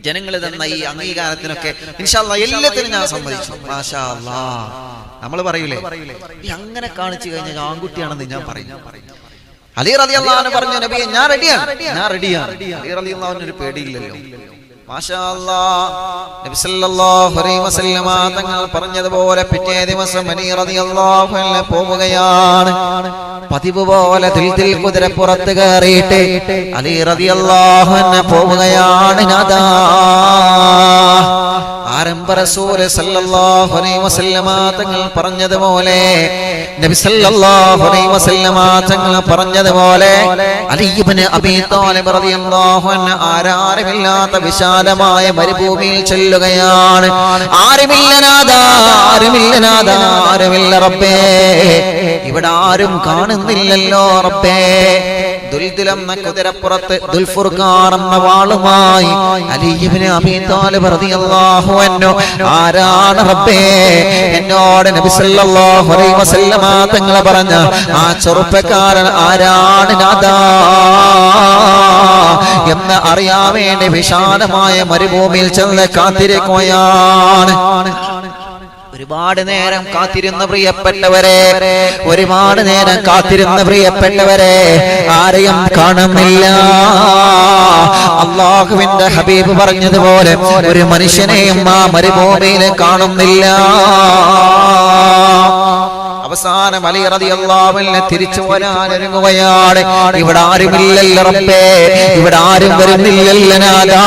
ജനങ്ങൾ തന്ന ഈ അംഗീകാരത്തിനൊക്കെ ഇൻഷാ അല്ലാഹ് എല്ലാത്തിനും ഞാൻ സമ്മതിച്ചു. മാഷാ അല്ലാഹ്. നമ്മൾ പറയൂലേ, അങ്ങനെ കാണിച്ചു കഴിഞ്ഞാൽ ആൺകുട്ടിയാണെന്ന് ഞാൻ പറയും. അലി റളിയല്ലാഹു അൻഹു പറഞ്ഞു, നബിയെ ഞാൻ റെഡിയാണ്, ഞാൻ റെഡിയാണ്. അലി റളിയല്ലാഹു അൻഹു ഒരു പേടിയില്ലല്ലോ. മാഷാ അല്ലാഹ്. നബി സല്ലല്ലാഹു അലൈഹി വസല്ലമ തങ്ങൾ പറഞ്ഞതുപോലെ പിറ്റേ ദിവസം അലി റളിയല്ലാഹു അൻഹു പോവുകയാണ്. പതിവ് പോലെ ദിൽ കുതിരപ്പുറത്ത് കയറിയിട്ട് അലി റളിയല്ലാഹു അൻഹു പോവുകയാണ്. നാദാ ആരംഭ റസൂൽ സല്ലല്ലാഹു അലൈഹി വസല്ലമ തങ്ങൾ പറഞ്ഞതുപോലെ, നബി സല്ലല്ലാഹു അലൈഹി വസല്ലമ തങ്ങൾ പറഞ്ഞതുപോലെ അലി ഇബ്നു അബീ ത്വാലിബ് റളിയല്ലാഹു അൻഹു ആരാരുമില്ലാത്ത വിശാലമായ മരുഭൂമിയിൽ ചെല്ലുകയാണ്. ആരുമില്ല നാദാ, ആരുമില്ല നാദാ, ആരുമില്ല റബ്ബേ, ഇവിടെ ആരും കാണുന്നില്ലല്ലോ റബ്ബേ. ദുൽദുലെന്ന കുതിരപ്പുറത്ത് ദുൽഫുർഖാൻ എന്ന വാളുമായി അലി ഇബ്നു അബീ ത്വാലിബ് റളിയല്ലാഹു അൻഹു, ആരാണ് റബ്ബേ എന്നോട് നബി സല്ലല്ലാഹു അലൈഹി വസല്ലമ തങ്ങൾ പറഞ്ഞ ആ ചെറുപ്പക്കാരൻ ആരാണ് നാദാ എന്ന് അറിയാൻ വേണ്ടി വിശാലമായ മരുഭൂമിയിൽ ചെന്ന് കാത്തിരിക്കുകയാണ്. ഒരുപാട് നേരം കാത്തിരുന്ന പ്രിയപ്പെട്ടവരെ, ഒരുപാട് നേരം കാത്തിരുന്ന പ്രിയപ്പെട്ടവരെ, ആരെയും കാണുന്നില്ല. അല്ലാഹുവിന്റെ ഹബീബ് പറഞ്ഞതുപോലെ ഒരു മനുഷ്യനെയും ആ മരുഭൂമിയിൽ കാണുന്നില്ല. അവസാനം അലി റളിയല്ലാഹു അൻഹു തിരിച്ചു വരാൻ ഒരുങ്ങുകയാണ്. ഇവിടെ ആരുമില്ലല്ലോ റബ്ബേ, ഇവിടെ ആരും വരുന്നില്ലല്ലോ നാദാ,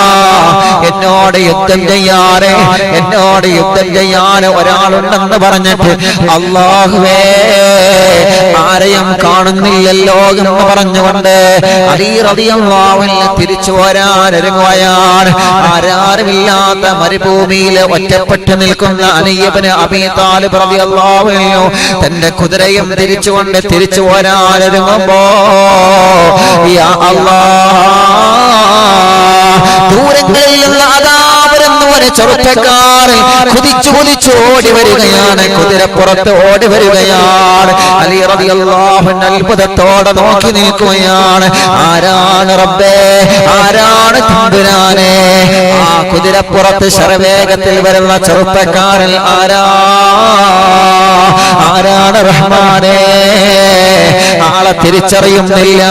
എന്നോട് യുദ്ധം ചെയ്യാന്, എന്നോട് യുദ്ധം ചെയ്യാൻ ഒരാളുണ്ടെന്ന് പറഞ്ഞിട്ട് അല്ലാഹുവേ ആരെയും കാണുന്നില്ലല്ലോ എന്ന് പറഞ്ഞുകൊണ്ട് അലി റളിയല്ലാഹു അൻഹു തിരിച്ചു വരാൻ ഒരുങ്ങുകയാണ്. ആരാരുമില്ലാത്ത മരുഭൂമിയിൽ ഒറ്റപ്പെട്ടു നിൽക്കുന്ന അലി ഇബ്നു അബീ ത്വാലിബ് റളിയല്ലാഹു അൻഹു തന്റെ കുതിരയും തിരിച്ചുകൊണ്ട് തിരിച്ചു വരാനൊരുങ്ങുമ്പോ യാ അല്ലാഹ്, ദൂരങ്ങളിൽ നിന്ന് അതാ വരുന്ന ഒരു ചെറുപ്പക്കാരൻ കുതിച്ചു ഓടി വരികയാണ്. കുതിരപ്പുറത്ത് ഓടി വരികയാണ്. അലി റളിയല്ലാഹു അൻഹു അത്ഭുതത്തോടെ നോക്കി നിൽക്കുകയാണ്. ആരാണ് റബ്ബേ, ആരാണ് തമ്പുരാനെ? ആ കുതിരപ്പുറത്ത് ശരവേഗത്തിൽ വരുന്ന ചെറുപ്പക്കാരൻ ആരാണ് റഹ്മാനേ? ആളെ തിരിച്ചറിയുന്നില്ല.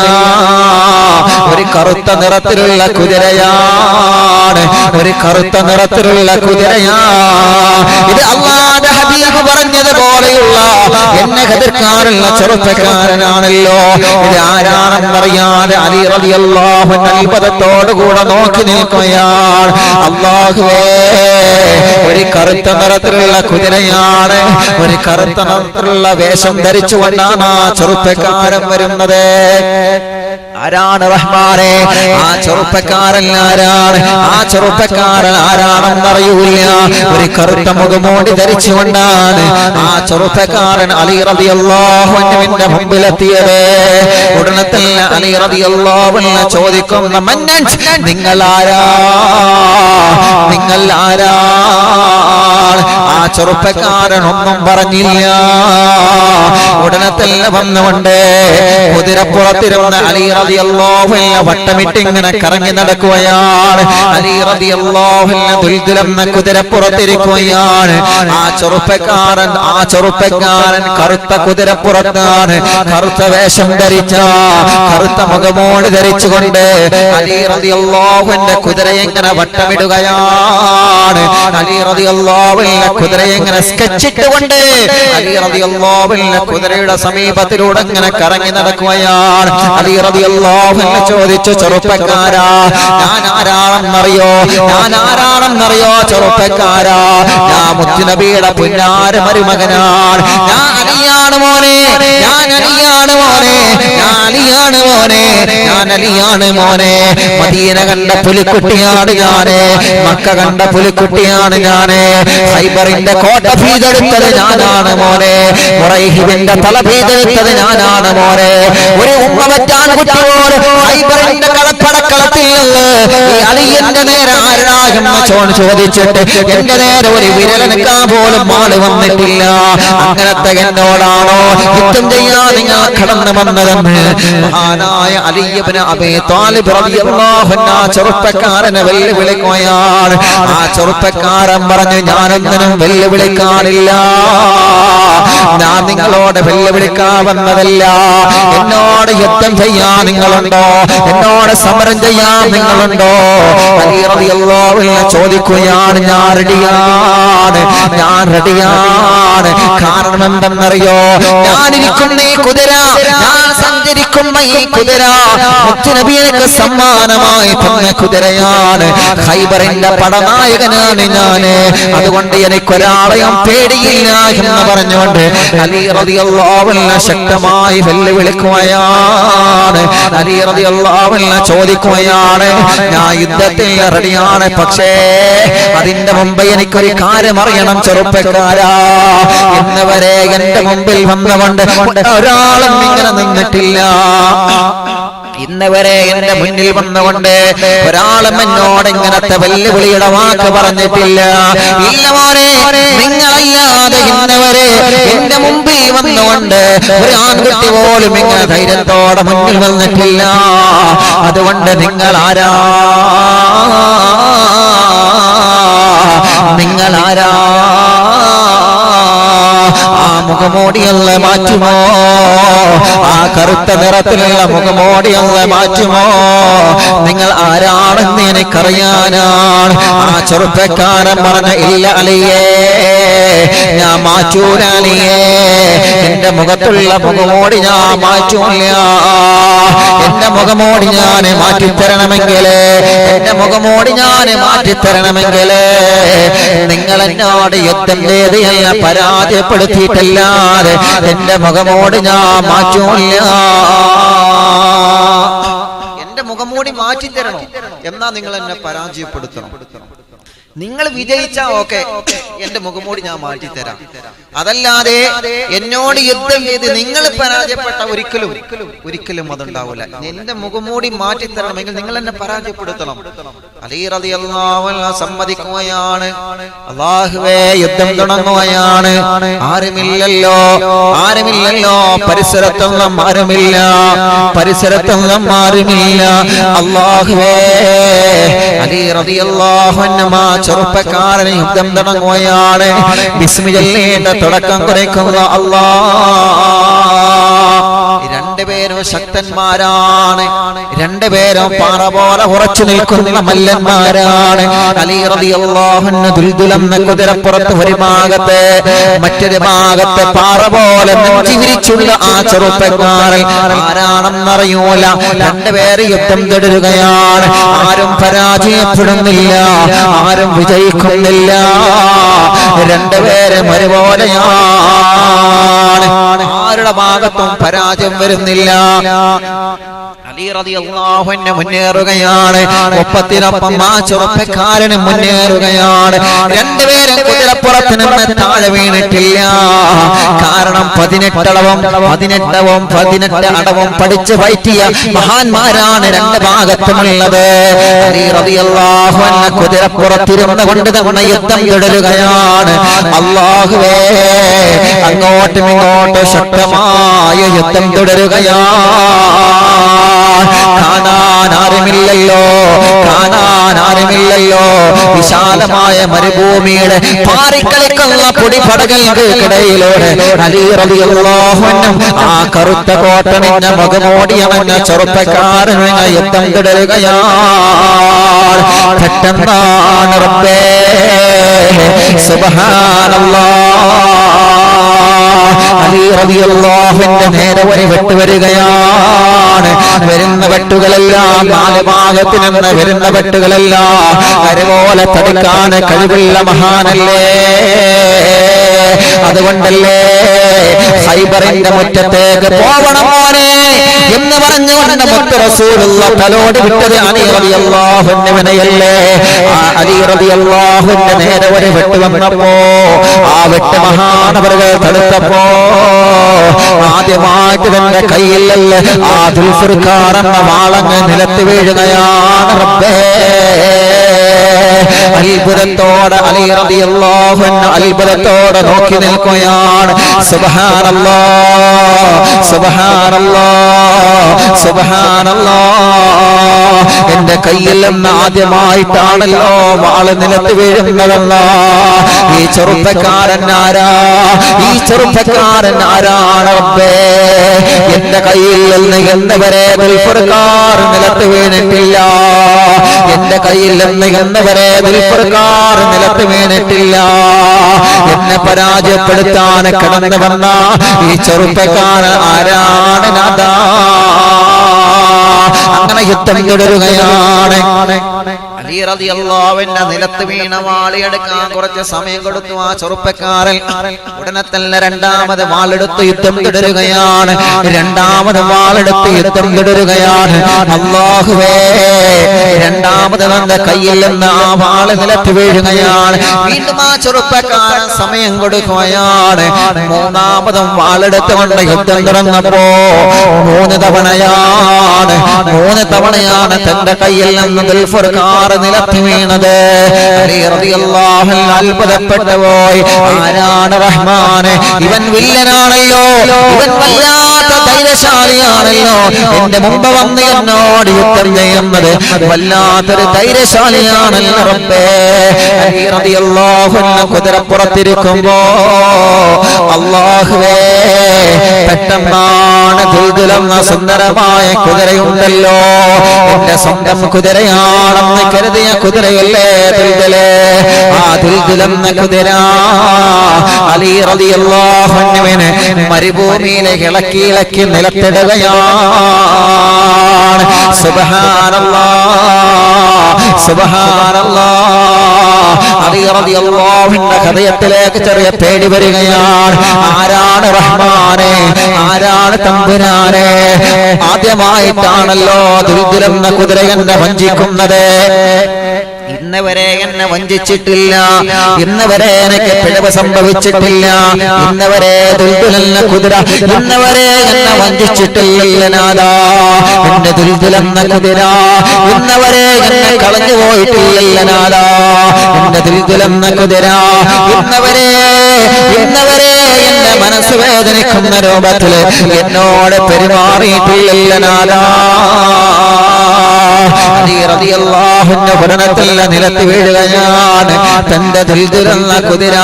ഒരു കറുത്ത നിറത്തിലുള്ള കുതിരയാണ്, ഒരു കറുത്ത നിറത്തിലുള്ള കുതിരയാണ്. ഇത് അല്ലാഹുവിന്റെ ഹബീബ് പറഞ്ഞതുപോലെയുള്ള എന്നെ എതിർക്കാനുള്ള ചെറുപ്പക്കാരനാണല്ലോ. ഇത് ആരാണെന്നറിയാതെ അലി റളിയല്ലാഹു അൻഹു അത്ഭുതത്തോടുകൂടെ നോക്കി നിൽക്കുകയാണ്. അല്ലാഹുവേ, ഒരു കറുത്ത നിറത്തിലുള്ള കുതിരയാണ്, ഒരു കറുത്ത നിറത്തിലുള്ള വേഷം ധരിച്ചുകൊണ്ടാണ് ആ ചെറുപ്പക്കാരൻ വരുന്നത്. ആരാണ് റഹ്മാനെ? ആ ചെറുപ്പക്കാരൻ ആരാണ്? ആ ചെറുപ്പക്കാരൻ ആരാണെന്നറിയൂല. ഒരു കറുത്ത മുഖമോടി ധരിച്ചുകൊണ്ടാണ് ആ ചെറുപ്പക്കാരൻ അലി റളിയല്ലാഹു അൻഹുവിന്റെ മുമ്പിലെത്തിയത്. ഉടനെ തന്നെ അലി റളിയല്ലാഹു അൻഹു ചോദിക്കുന്ന, മന്നൻ, നിങ്ങൾ ആരാ? നിങ്ങൾ ആരാ? ആ ചെറുപ്പക്കാരൻ ഒന്നും പറഞ്ഞില്ല. ഉടനെ തന്നെ വന്നുകൊണ്ട് കുതിരപ്പുറത്തിരുന്ന അലി റളിയല്ലാഹു അൻഹു വട്ടമിട്ട് ഇങ്ങനെ കറങ്ങി നടക്കുകയാണ്. അലി റളിയല്ലാഹു അൻഹു ദുൽദുലെന്ന കുതിരപ്പുറത്തിരിക്കുകയാണ്. ആ ചെറുപ്പക്കാരൻ കറുത്ത കുതിരപ്പുറത്താണ്, കറുത്ത വേഷം ധരിച്ച, കറുത്ത മുഖമോട് ധരിച്ചുകൊണ്ട് അലി റളിയല്ലാഹു അൻഹു കുതിരയെ ഇങ്ങനെ വട്ടമിടുകയാണ്. അലി റളിയല്ലാഹു അൻഹു കുതിരയെ ഇങ്ങനെ സ്കെച്ചിട്ടുകൊണ്ട് അലി റളിയല്ലാഹു അൻഹു കുതിരയുടെ സമീപത്തിലൂടെ ഇങ്ങനെ കറങ്ങി നടക്കുകയാണ്. അലി റളിയല്ലാഹു അൻഹു ചോദിച്ചു, ചെറുപ്പക്കാരാ, ഞാൻ ആരാണെന്നറിയോ ചെറുപ്പക്കാരാ? ഞാൻ മുത്തുനബിയുടെ പുന്നാര മരുമകനാണ്. ഞാൻ അലിയാണ് മോനെ, മദീന കണ്ട പുലിക്കുട്ടിയാണ് ഞാന്, മക്ക കണ്ട പുലിക്കുട്ടിയാണ് ഞാന്. ഖൈബറിന്റെ കോട്ട ഭീതെടുത്തത് ഞാനാണ് മോനെ, ഖുറൈഹിന്റെ തല ഭീതെടുത്തത് ഞാനാണ് മോനെ. ഒരു ഉമ്മ പറ്റാൻ കുട്ടിയോട് ഖൈബറിന്റെ കളപ്പടക്കളത്തിൽ അലിയന്റെ നേരെ ആരാകുന്ന ചോദിച്ചിട്ട് എന്റെ നേരെ ഒരു വിരലനക്കാൻ പോലും ആള് വന്നിട്ടില്ല. അങ്ങനത്തെ എന്നോടാണോ യുദ്ധം ചെയ്യാൻ നിങ്ങൾ കടന്നു വന്നതെന്ന് മഹാനായ അലി ഇബ്നു അബീ ത്വാലിബ് റളിയല്ലാഹു അൻഹു ചെറുപ്പക്കാരനെ വെല്ലുവിളിക്കുകയാണ്. ആ ചെറുപ്പക്കാരൻ പറഞ്ഞു, ഞാനൊന്നിനും വെല്ലുവിളിക്കാനില്ല, ഞാൻ നിങ്ങളോട് വെല്ലുവിളിക്കാൻ വന്നതല്ല. എന്നോട് യുദ്ധം ചെയ്യാൻ നിങ്ങളുണ്ടോ? എന്നോട് സമരം ചെയ്യാൻ നിങ്ങളുണ്ടോ? അലി റളിയല്ലാഹു അൻഹു ചോദിക്കുകയാണ്, ഞാൻ റെഡിയാണ്. കാരണം എന്തെന്നറിയോ? ഞാനിരിക്കുന്ന ഈ കുതിര, ഞാൻ സഞ്ചരിക്കുന്ന ഈ കുതിര മുത്തുനബിക്ക് സമ്മാനമായി തന്ന കുതിരയാണ്. ഖൈബറിന്റെ പടനായകനാണ് ഞാന്. അതുകൊണ്ട് എനിക്കൊരാളെയും പേടിയില്ല എന്ന് പറഞ്ഞുകൊണ്ട് അലി റളിയല്ലാഹു അൻഹു ശക്തമായി വെല്ലുവിളിക്കുകയാണ്. അലി റളിയല്ലാഹു അൻഹു ചോദിക്കുകയാണ്, ഞാൻ യുദ്ധത്തിൽ റെഡിയാണ്, പക്ഷേ അതിന്റെ മുമ്പ് എനിക്കൊരു കാര്യം അറിയണം ചെറുപ്പക്കാരാ. ഇന്നുവരെ എന്റെ മുമ്പിൽ വന്നുകൊണ്ട് ഒരാളും ഇങ്ങനെ നിന്നിട്ടില്ല. ഇന്നുവരെ എന്റെ മുന്നിൽ വന്നുകൊണ്ട് ഒരാളും എന്നോട് ഇങ്ങനത്തെ വെല്ലുവിളിയുടെ വാക്ക് പറഞ്ഞിട്ടില്ല. ഇല്ല മോനെ, നിങ്ങളല്ലാതെ ഇന്നുവരെ എന്റെ മുമ്പിൽ വന്നുകൊണ്ട് ഒരു ആൺകുട്ടി പോലും ഇങ്ങനെ ധൈര്യത്തോടെ മുന്നിൽ വന്നിട്ടില്ല. അതുകൊണ്ട് നിങ്ങളാരാ? ആ മുഖമോടിയല്ല മാറ്റുമോ? ആ കറുത്ത നിറത്തിലുള്ള മുഖമോടിയല്ല മാറ്റുമോ? നിങ്ങൾ ആരാണെന്ന് എനിക്കറിയാനാണ്. ആ ചെറുപ്പക്കാരൻ പറഞ്ഞ, ഇല്ല അലിയേ, ഞാൻ മാറ്റൂല അലിയേ, എന്റെ മുഖത്തുള്ള മുഖമോടി ഞാൻ മാറ്റൂല. എന്റെ മുഖമോടി ഞാൻ മാറ്റിത്തരണമെങ്കിൽ നിങ്ങൾ എന്നോട് യുദ്ധം ചെയ്തല്ല, പരാജയപ്പെടുത്തിയിട്ടല്ലാതെ എന്റെ മുഖമോട് ഞാൻ മാറ്റൂല്ല. എന്റെ മുഖമൂടി മാറ്റിത്തരണം, എന്നാ നിങ്ങൾ എന്നെ പരാജയപ്പെടുത്തണം. നിങ്ങൾ വിജയിച്ചാ ഓക്കെ, എന്റെ മുഖമൂടി ഞാൻ മാറ്റിത്തരാം. അതല്ലാതെ എന്നോട് യുദ്ധം ചെയ്ത് നിങ്ങൾ പരാജയപ്പെട്ട ഒരിക്കലും അതുണ്ടാവില്ല. എന്റെ മുഖമൂടി മാറ്റിത്തരണമെങ്കിൽ നിങ്ങൾ എന്നെ പരാജയപ്പെടുത്തണം. അലി റളിയല്ലാഹു അൻഹു സമ്മതിക്കുകയാണ്. അല്ലാഹുവേ, യുദ്ധം തുടങ്ങുകയാണ്. ആരുമില്ലല്ലോ, പരിസരത്തൊന്നും ആരുമില്ല. അല്ലാഹുവേ, അലി റളിയല്ലാഹു അൻഹു ചെറുപ്പക്കാരന് യുദ്ധം തുടങ്ങുകയാണ്. ബിസ്മി ചൊല്ലിയിട്ട് തുടക്കം കുറിക്കുന്ന അല്ലാഹ്. രണ്ടുപേരും ശക്തന്മാരാണ്, രണ്ടുപേരും പാറ പോലെ ഉറച്ചു നിൽക്കുന്ന മല്ലന്മാരാണ്. അലി റളിയല്ലാഹു അൻഹു ദുൽദുലെന്ന കുതിരപ്പുറത്ത് ഒരു ഭാഗത്ത്, മറ്റൊരു ഭാഗത്ത് പാറ പോലെ നെഞ്ചി വിരിച്ചുള്ള ആ ചെറുപ്പക്കാരൻ ആരാണെന്നറിയൂല. രണ്ടുപേര് യുദ്ധം തുടരുകയാണ്. ആരും പരാജയപ്പെടുന്നില്ല, ആരും വിജയിക്കുന്നില്ല. രണ്ടുപേരും ഒരുപോലെയാണ്, ആരുടെ ഭാഗത്തും പരാജയം വരുന്നില്ല. അലി റളിയല്ലാഹു അൻഹു മുന്നേറുകയാണ്. ഒപ്പത്തിനൊപ്പം ആ ചെറുപ്പക്കാരന് മുന്നേറുകയാണ്. രണ്ടുപേരും കുതിരപ്പുറത്ത് നിന്ന് താഴെ വീണിട്ടില്ല. കാരണം 18 അടവും പഠിച്ച് പറ്റിയ മഹാന്മാരാണ് രണ്ട് ഭാഗത്തുമുള്ളത്. അലി റളിയല്ലാഹു അൻഹു കുതിരപ്പുറത്തിരുന്ന് കൊണ്ട് തന്നെ യുദ്ധം തുടരുകയാണ്. അല്ലാഹുവേ, അങ്ങോട്ടും ഇങ്ങോട്ടും ശക്തമായ യുദ്ധം തുടരുകയാണ്. കാണാൻ ആരുമില്ലല്ലോ. വിശാലമായ മരുഭൂമിയുടെ പാറിക്കളിക്കുന്ന പൊടിപടകൾക്കിടയിലൂടെ അലി റളിയല്ലാഹു അൻഹു ആ കറുത്ത കോട്ടണിഞ്ഞ മുഖമോടിയവഞ്ഞ ചെറുപ്പക്കാരൻ യുദ്ധം തുടരുകയാണ്. പെട്ടെന്നാണ് റബ്ബേ സുബ്ഹാനല്ലാഹ് അലി റളിയല്ലാഹുവിന്റെ നേരെ ഒരു വെട്ട് വരികയാണ്. വരുന്ന വെട്ടുകളെല്ലാം നാല് ഭാഗത്ത് നിന്ന് വരുന്ന വെട്ടുകളെല്ലാം കരുപോലെ തടുക്കാൻ കഴിവുള്ള മഹാനല്ലേ. അതുകൊണ്ടല്ലേ ഖൈബറിന്റെ മുറ്റത്തേക്ക് പോവണം മോനെ എന്ന് പറഞ്ഞുകൊണ്ട് മുത്ത് റസൂലുള്ള തലോട് വിട്ടത് അലി റളിയല്ലാഹു അൻഹുവിനെയല്ലേ. അലി റളിയല്ലാഹുവിന്റെ നേരെ ഒരു വെട്ട് വന്നപ്പോ ആ വെട്ട് മഹാനവറുകൾ തടുത്തപ്പോ ആദ്യമായിട്ട് തന്റെ കയ്യിലല്ല ആ ദുൽഫുർഖാർ എന്ന വാളങ്ങ് നിലത്ത് വീഴുകയാണ്. റബ്ബേ, അത്ഭുതത്തോടെ അലി റളിയല്ലാഹു അൻഹു അത്ഭുതത്തോടെ നോക്കി നിൽക്കുകയാണ്. സുബ്ഹാനല്ലാഹ്, സുബ്ഹാനല്ലാഹ്, സുബ്ഹാനല്ലാഹ്. എന്റെ കയ്യിൽ നിന്ന് ആദ്യമായിട്ടാണല്ലോ വാള് നിലത്ത് വീഴുന്നതല്ല. ഈ ചെറുപ്പക്കാരൻ ആരാണ് റബ്ബേ? എന്റെ കയ്യിൽ നിന്ന് എന്നവരെ ദുൽഫുർഖാർ നിലത്ത് വീണിട്ടില്ല. എന്റെ കയ്യിൽ നിന്ന് എന്നവരെ ദുൽഫുർഖാർ നിലത്ത് വീണിട്ടില്ല. എന്നെ പരാജയപ്പെടുത്താൻ കടന്നു വന്ന ഈ ചെറുപ്പക്കാരൻ ആരാണ് നാഥാ? അങ്ങനെ യുദ്ധം തുടരുകയാണ്. അലി റളിയല്ലാഹു അൻഹു നിലത്ത് വീണ വാളെടുക്കാൻ കുറച്ച് സമയം കൊടുത്തു ആ ചെറുപ്പക്കാരൻ. ഉടനെ തന്നെ രണ്ടാമത് വാളെടുത്ത് യുദ്ധം തുടരുകയാണ്. അല്ലാഹുവേ, രണ്ടാമത് തന്റെ കയ്യിൽ നിന്ന് ആ വാള് നിലത്ത് വീഴുകയാണ്. വീണ്ടും ആ ചെറുപ്പക്കാരൻ സമയം കൊടുക്കുകയാണ്. മൂന്നാമതും വാളെടുത്തുകൊണ്ട് യുദ്ധം തുടർന്നപ്പോ മൂന്ന് തവണയാണ് തന്റെ കയ്യിൽ നിന്ന് ദുൽഫുർഖാർ നിലത്ത് വീണത്. അലി റളിയല്ലാഹു അൻഹു അത്ഭുതപ്പെട്ടു പോയി. ആരാണ് റഹ്മാനെ? ഇവൻ വില്ലനാണല്ലോ, ഇവൻ വല്ലാത്ത ധൈര്യശാലിയാണല്ലോ. എന്റെ മുമ്പ് വന്ന് എന്നോട് യുദ്ധം ചെയ്യുന്നത് വല്ലാത്തൊരു ധൈര്യശാലിയാണല്ലോ റബ്ബേ. അലി റളിയല്ലാഹു അൻഹു കുതിരപ്പുറത്തിരിക്കുമ്പോ അല്ലാഹുവേ, പെട്ടെന്നാണ് ദുൽദുലെന്ന സുന്ദരമായ കുതിരയുണ്ടല്ലോ, എന്റെ സ്വന്തം കുതിരയാണെന്ന് കരുതിയ കുതിരയല്ലേ ദുൽദുല്. ആ ദുൽദുലെന്ന കുതിര അലി റളിയല്ലാഹു അൻഹുവിനെ മരുഭൂമിയിലെ ഇളക്കി നിലത്തിടുകയാണ്. സുബ്ഹാനല്ലാഹ്, സുബ്ഹാനല്ലാഹ്. അലി റളിയല്ലാഹു അൻഹുവിന്റെ ഹൃദയത്തിലേക്ക് ചെറിയ പേടി വരികയാണ്. ആരാണ് റഹ്മാനെ? ആരാണ് തമ്പുരാനെ? ആദ്യമായിട്ടാണല്ലോ ദുൽദുലെന്ന കുതിര എന്നെ വഞ്ചിക്കുന്നത്. ഇന്നവരെ എന്നെ വഞ്ചിച്ചിട്ടില്ല, ഇന്നവരെ എനിക്ക് പിഴവ് സംഭവിച്ചിട്ടില്ല, ഇന്നവരെ ദുൽദുലെന്ന കുതിര ഇന്നവരെ എന്നെ വഞ്ചിച്ചിട്ടില്ല നാഥാ. എന്റെ ദുൽദുലെന്ന കുതിര ഇന്നവരെ എന്നെ കളഞ്ഞു പോയിട്ടില്ല നാഥാ. എന്റെ ദുൽദുലെന്ന കുതിര ഇന്നവരെ എന്റെ മനസ്സ് വേദനിക്കുന്ന രൂപത്തിൽ എന്നോട് പെരുമാറിയിട്ടില്ല നാഥാ. അലി റളിയല്ലാഹു അൻഹു ഭരണത്തിൽ നിലത്ത് വീഴുകയാണ്. തന്റെ ദുൽദുലെന്ന കുതിര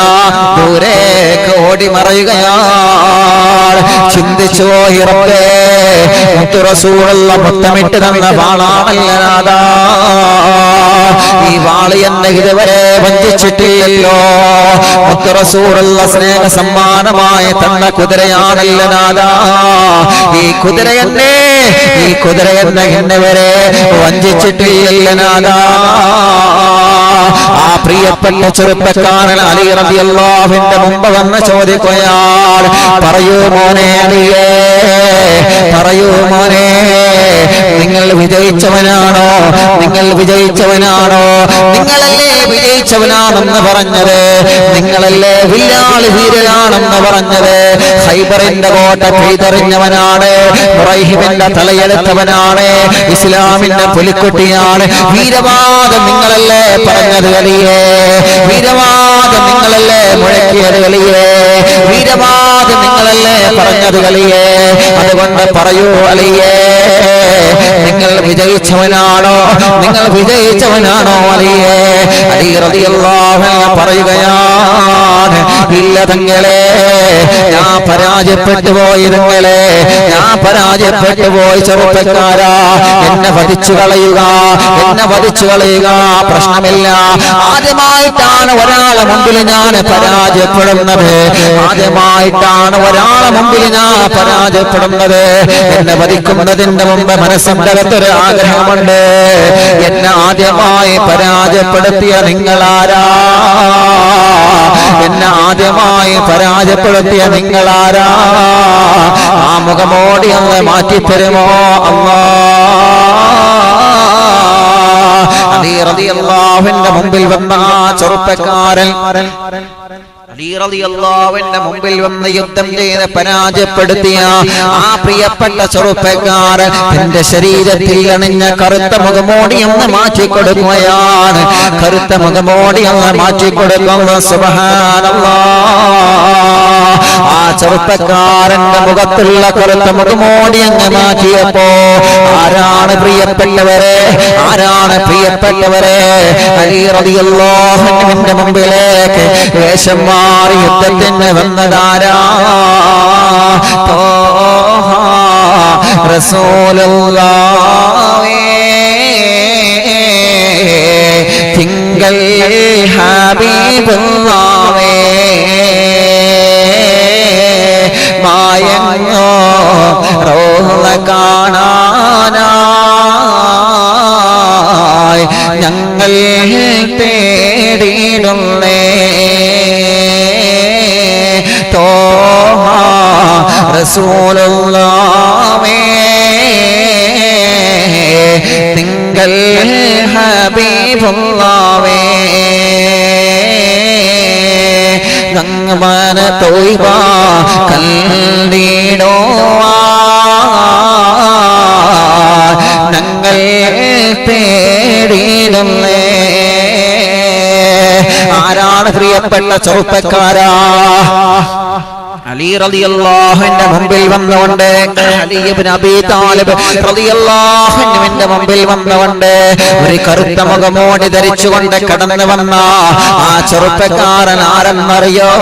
ദൂരേക്ക് ഓടി മറയുകയാണ്. ചിന്തിച്ചു പോയി റബ്ബേ, മുത്ത് റസൂലുള്ള മുത്തമിട്ട് തന്ന വാളാണല്ലോ നാഥാ. ഈ വാള് എന്നെ ഇതുവരെ വഞ്ചിച്ചിട്ടില്ലല്ലോ. മുത്ത് റസൂലുള്ള സ്നേഹ സമ്മാനമായി തന്ന കുതിരയാണല്ലോ നാഥാ. ഈ കുതിര എന്നെ ഈ കുതിര എന്ന എണ്ണവരെ വഞ്ചിച്ചിട്ടില്ല നാദാ. ആ പ്രിയപ്പെട്ട ചെറുപ്പക്കാരൻ അലി റളിയല്ലാഹുവിന്റെ മുമ്പ് വന്ന് ചോദിക്കുകയാണ്, പറയൂ മോനെ അലിയേ, പറയൂ മോനെ, നിങ്ങൾ വിജയിച്ചവനാണോ? നിങ്ങൾ വിജയിച്ചവനാണോ? നിങ്ങളല്ലേ വിജയിച്ചവനാണെന്ന് പറഞ്ഞത്? നിങ്ങളല്ലേ വില്ലാളി വീരനാണെന്ന് പറഞ്ഞത്? ഖൈബറിന്റെ കോട്ട പെയ്തെറിഞ്ഞവനാണ്, ഖുറൈഹിന്റെ തലയെടുത്തവനാണ്, ഇസ്ലാമിന്റെ പുലിക്കുട്ടിയാണ്. വീരവാദം നിങ്ങളല്ലേ പറഞ്ഞത് അലിയേ? വീരവാദം നിങ്ങളല്ലേ മുഴക്കിയത് അലിയേ? വീരവാദം നിങ്ങളല്ലേ പറഞ്ഞത് അലിയേ? അതുകൊണ്ട് പറയൂ അലിയേ, നിങ്ങൾ വിജയിച്ചവനാണോ? നിങ്ങൾ വിജയിച്ചവനാണോ അലിയേ? അലി റളിയല്ലാഹു അൻഹു പറയുകയാണ്, ഇല്ല തങ്ങളെ, ഞാൻ പരാജയപ്പെട്ടു പോയി തങ്ങളെ, ഞാൻ പരാജയപ്പെട്ടു പോയി ചെറുപ്പക്കാരാ. എന്നെ വധിച്ചു കളയുക, എന്നെ വധിച്ചു കളയുക, പ്രശ്നമില്ല. ആദ്യമായിട്ടാണ് ഒരാളെ മുമ്പിൽ ഞാൻ പരാജയപ്പെടുന്നത്. ആദ്യമായിട്ടാണ് ഒരാളെ മുമ്പിൽ ഞാൻ പരാജയപ്പെടുന്നത്. എന്നെ വധിക്കുന്നതിന്റെ മുമ്പ് മനസ്സിന്റെ അകത്തൊരു ആഗ്രഹമുണ്ട്, എന്നെ ആദ്യമായി പരാജയപ്പെടുത്തിയ നിങ്ങളാരാ? എന്നെ ആദ്യമായി പരാജയപ്പെടുത്തിയ നിങ്ങളാരാ? ആ മുഖമോടി ഒന്ന് മാറ്റിത്തരുമോ അലി റളിയല്ലാഹുവിന്റെ മുമ്പിൽ വന്ന ആ ചെറുപ്പക്കാരൻ, അലി റളിയല്ലാഹുവിന്റെ മുമ്പിൽ വന്ന് യുദ്ധം ചെയ്ത് പരാജയപ്പെടുത്തിയ ആ പ്രിയപ്പെട്ട ചെറുപ്പക്കാരൻ തന്റെ ശരീരത്തിൽ അണിഞ്ഞ കറുത്ത മുഖമോടി ഒന്ന് മാറ്റിക്കൊടുക്കുകയാണ്. കറുത്ത മുഖമോടി ഒന്ന് മാറ്റിക്കൊടുക്കുന്നു. സുബ്ഹാനല്ലാഹ്. ആ ചെറുപ്പക്കാരന്റെ മുഖത്തുള്ള കറുത്ത മുഖമോടി അങ്ങ് മാറ്റിയപ്പോ ആരാണ് പ്രിയപ്പെട്ടവരെ? ആരാണ് പ്രിയപ്പെട്ടവരെ? അലി റളിയല്ലാഹുവിന്റെ മുമ്പിലേക്ക് വേഷം മാറി യുദ്ധത്തിന് വന്നതാരാ? റസൂലുള്ളാഹി തിങ്കൾ ഹബീബുള്ളാഹി മായങ്ങോ റോള കാണാനായി ഞങ്ങൾ തേടിയിടുന്നേ. തോഹ റസൂലുള്ളാഹി തിങ്കൾ ഹബീബുള്ളാഹി ഗംഗമന തോയ്ബ കല്ലിടോ ഞങ്ങൾ തേടിയിടുന്നേ. ആരാണ് പ്രിയപ്പെട്ട ചെറുപ്പക്കാരാ? അലി റളിയല്ലാഹുവിന്റെ മുമ്പിൽ വന്നുകൊണ്ട്, അലി ഇബ്നു അബീ താലിബ് റളിയല്ലാഹു അൻഹുവിന്റെ മുമ്പിൽ വന്നുകൊണ്ട് ഒരു കറുത്ത മുഖമോടി ധരിച്ചുകൊണ്ട് കടന്നു വന്ന ആ ചെറുപ്പക്കാരൻ ആരെന്നറിയോ?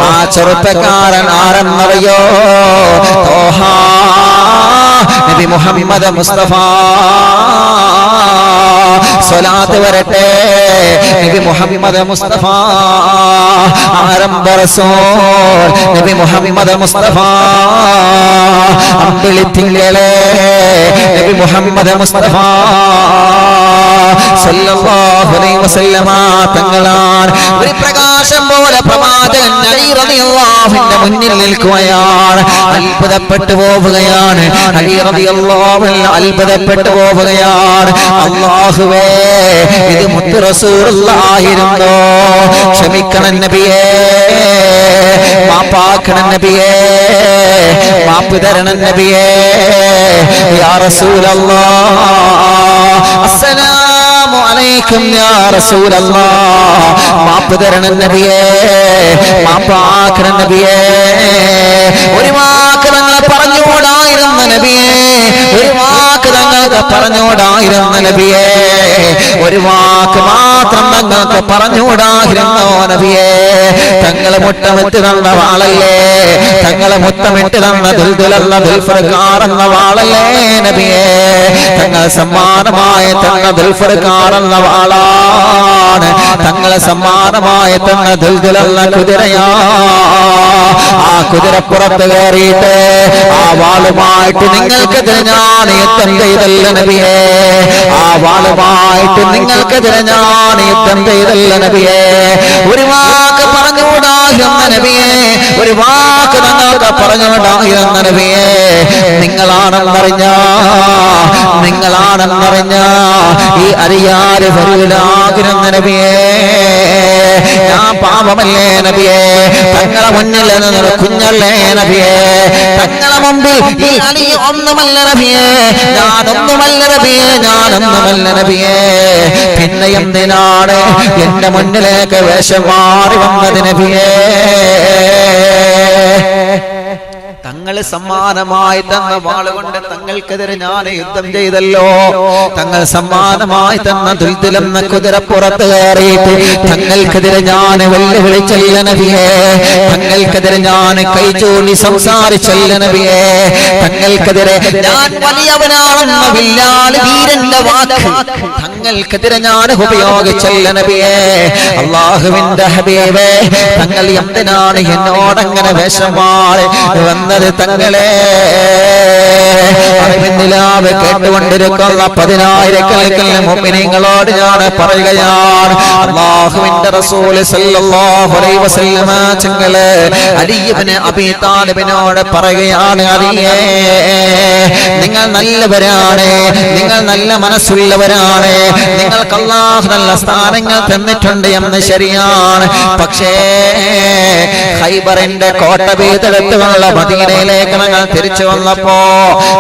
ആ ചെറുപ്പക്കാരൻ ആരെന്നറിയോ? തോഹ നബി മുഹമ്മദ് മുസ്തഫ സ്വലാത്ത് വരട്ടെ. നബി മുഹമ്മദ് മുസ്തഫ ആരംഭ റസൂൽ നബി മുഹമ്മദ് മുസ്തഫ അമ്പിളിത്തിങ്കളെ നബി മുഹമ്മദ് മുസ്തഫ സല്ലല്ലാഹു അലൈഹി വസല്ലമ തങ്ങളാണ്. ഒരു പ്രകാശം പോലെ പ്രവാചകൻ അലി റളിയല്ലാഹുവിന്റെ മുന്നിൽ നിൽക്കുകയാണ്. അത്ഭുതപ്പെട്ടു പോവുകയാണ്. അലി റളിയല്ലാഹു അത്ഭുതപ്പെട്ടു പോവുകയാണ്. അല്ലാഹുവേ, ഇത് മുത്ത് റസൂലുള്ളാഹിരുന്നോ? ക്ഷമിക്കണം നബിയേ, മാപ്പാക്കണം നബിയേ, മാപ്പ് തരണം നബിയേ. യാ റസൂലല്ലാഹ്, അസ്സലാമു അലൈക്കും യാ റസൂലല്ലാഹ്. മാപ്പ് തരണം നബിയേ, മാപ്പാക്കണം നബിയേ. ഒരു വാക്ക് തങ്ങൾ പറഞ്ഞുകൂടായിരുന്നു നബിയേ, ഒരു വാക്ക് തങ്ങൾക്ക് തങ്ങൾക്ക് പറഞ്ഞുകൂടായിരുന്ന നബിയേ, ഒരു വാക്ക് മാത്രം തങ്ങൾക്ക് പറഞ്ഞുകൂടായിരുന്നോ നബിയേ? തങ്ങളെ മുട്ടമിട്ട് തന്ന വാളല്ലേ, തങ്ങളെ മുത്തമിട്ട് തന്ന ദുൽദുലെന്ന ദുൽഫർഖാർ എന്ന വാളല്ലേ നബിയേ? തങ്ങളെ സമ്മാനമായി തന്ന ദുൽഫർഖാർ എന്ന വാളാണ്, തങ്ങളെ സമ്മാനമായി തന്ന ദുൽദുലെന്ന കുതിരയാ. ആ കുതിരപ്പുറത്ത് കയറിയിട്ട് ആ വാളുമായിട്ട് നിങ്ങൾക്കെതിരെ ഞാൻ യുദ്ധം ചെയ്തല്ല നബിയേ, ആ വാളുമായിട്ട് നിങ്ങൾക്കെതിരെ ഞാൻ യുദ്ധം ചെയ്തല്ല നബിയേ. ഒരു വാക്ക് പറഞ്ഞുകൂടായിരുന്ന നബിയേ, ഒരു വാക്ക് നിങ്ങൾക്ക് പറഞ്ഞുകൂടായിരുന്ന നബിയേ. നിങ്ങളാണെന്നറിഞ്ഞ ഈ അറിയാതെ വരൂലാകുന്ന നബിയേ, ഞാൻ പാപമല്ലേ നബിയേ? തങ്ങളെ മുന്നിൽ നിന്ന് കുഞ്ഞല്ലേ നബിയേ? തങ്ങളെ മുമ്പിൽ ഈ അലി ഒന്നുമല്ല നബിയേ, ഞാനൊന്നുമല്ല നബിയേ, ഞാനൊന്നുമല്ല നബിയേ. പിന്നെ എന്തിനാണ് എന്റെ മുന്നിലേക്ക് വേഷം മാറി വന്നത് നബിയേ? തങ്ങൾ സമ്മാനമായി തന്ന വാളുകൊണ്ട് തങ്ങൾക്കെതിരെ ഞാൻ യുദ്ധം ചെയ്തല്ലോ. തങ്ങൾ സമ്മാനമായി തന്ന ദുൽദുലെന്ന കുതിരപ്പുറത്ത് കയറിയിട്ട് തങ്ങൾക്കെതിരെ ഞാൻ വെല്ലുവിളിച്ചല്ല നബിയേ, തങ്ങൾക്കെതിരെ ഞാൻ കൈചൂണ്ടി സംസാരിച്ചല്ല നബിയേ, തങ്ങൾക്കെതിരെ ഞാൻ വലിയവനാണെന്ന വില്ലാളി വീരന്റെ വാക്ക് തങ്ങൾക്കെതിരെ ഞാൻ ഉപയോഗിച്ചല്ല നബിയേ. അല്ലാഹുവിന്റെ ഹബീബേ, തങ്ങൾ എന്തിനാണ് എന്നോടങ്ങനെ വേഷം മാറി വന്നത്? തങ്ങളെ അറിവിന്ദിലാവ് കേട്ടുകൊണ്ടിരിക്കുന്ന 10,000 മുഅ്മിനീങ്ങളോട് ഞാൻ പറയുകയാണ്, അല്ലാഹുവിന്റെ റസൂൽ സല്ലല്ലാഹു അലൈഹി വസല്ലമ തങ്ങളെ അലി ഇബ്നു അബീ താലിബിനോട് പറയുകയാണ്, അലിയേ, നിങ്ങൾ നല്ലവരാണ്, നിങ്ങൾ നല്ല മനസ്സുള്ളവരാണ്, നിങ്ങൾക്ക് അല്ലാഹു നല്ല സ്ഥാനങ്ങൾ തന്നിട്ടുണ്ട് എന്ന് ശരിയാണ്. പക്ഷേ ഖൈബറിന്റെ കോട്ട വീതെടുത്തുള്ള മദീനയിലേക്ക് നിങ്ങൾ തിരിച്ചു വന്നപ്പോ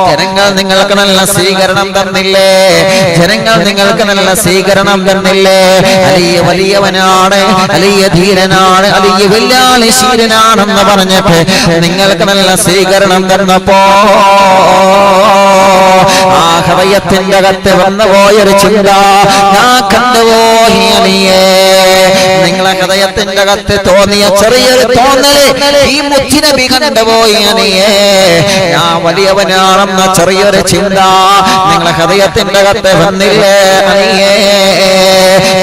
ജനങ്ങൾ നിങ്ങൾക്ക് നല്ല സ്വീകരണം തന്നില്ലേ? ജനങ്ങൾ നിങ്ങൾക്ക് നല്ല സ്വീകരണം തന്നില്ലേ? അലിയ വലിയവനാണ്, അലിയ ധീരനാണ്, അലിയ വെല്ലാളി ശീലനാണെന്ന് പറഞ്ഞിട്ട് നിങ്ങൾക്ക് നല്ല സ്വീകരണം തന്നപ്പോ ആ ഹൃദയത്തിന്റെ അകത്ത് വന്നുപോയൊരു ചിന്ത ഞാൻ കണ്ടുപോയി അലിയേ. നിങ്ങളെ ഹൃദയത്തിന്റെ അകത്ത് തോന്നിയ ചെറിയൊരു തോന്നല് ഈ മുത്തുനബി കണ്ടുപോയി അലിയേ. ഞാൻ വലിയവനാണെന്ന ചെറിയൊരു ചിന്ത നിങ്ങളെ ഹൃദയത്തിന്റെ അകത്ത് വന്നില്ലേ അലിയേ?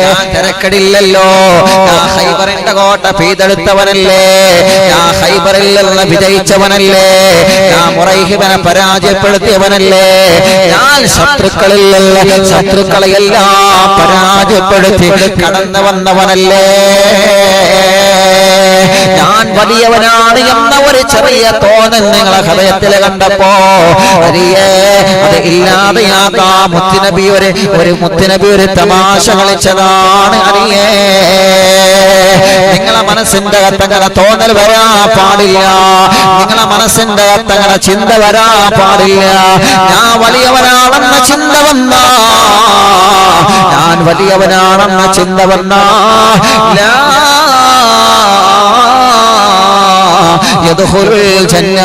ഞാൻ തിരക്കടില്ലല്ലോ, ഞാൻ ഖൈബറിന്റെ കോട്ട പീതെടുത്തവനല്ലേ, ഞാൻ ഖൈബറിൽ നിന്ന് വിജയിച്ചവനല്ലേ, ഞാൻ മുറൈഹിബിനെ പരാജയപ്പെടുത്തിയവനല്ലേ, ഞാൻ ശത്രുക്കളെയെല്ലാം പരാജയപ്പെടുത്തി കടന്നു വന്നവനല്ലേ. ഞാൻ വലിയവനാണ് എന്ന ഒരു ചെറിയ തോന്നൽ നിങ്ങളെ ഹൃദയത്തിൽ കണ്ടപ്പോ അലിയേ, അത് ഇല്ലാതെയാകാം. മുത്തുനബി ഒരു തമാശ കളിച്ചതാണ് അലിയേ. നിങ്ങളെ മനസ്സിന്റെ അകത്തങ്ങനെ തോന്നൽ വരാ പാടില്ല, നിങ്ങളെ മനസ്സിന്റെ അകത്തങ്ങനെ ചിന്ത വരാ പാടില്ല. ഞാൻ വലിയവനാണെന്ന ചിന്ത വന്നാ, ഞാൻ വലിയവനാണെന്ന ചിന്ത വന്നാ യദ്ഖുലുൽ ജന്ന,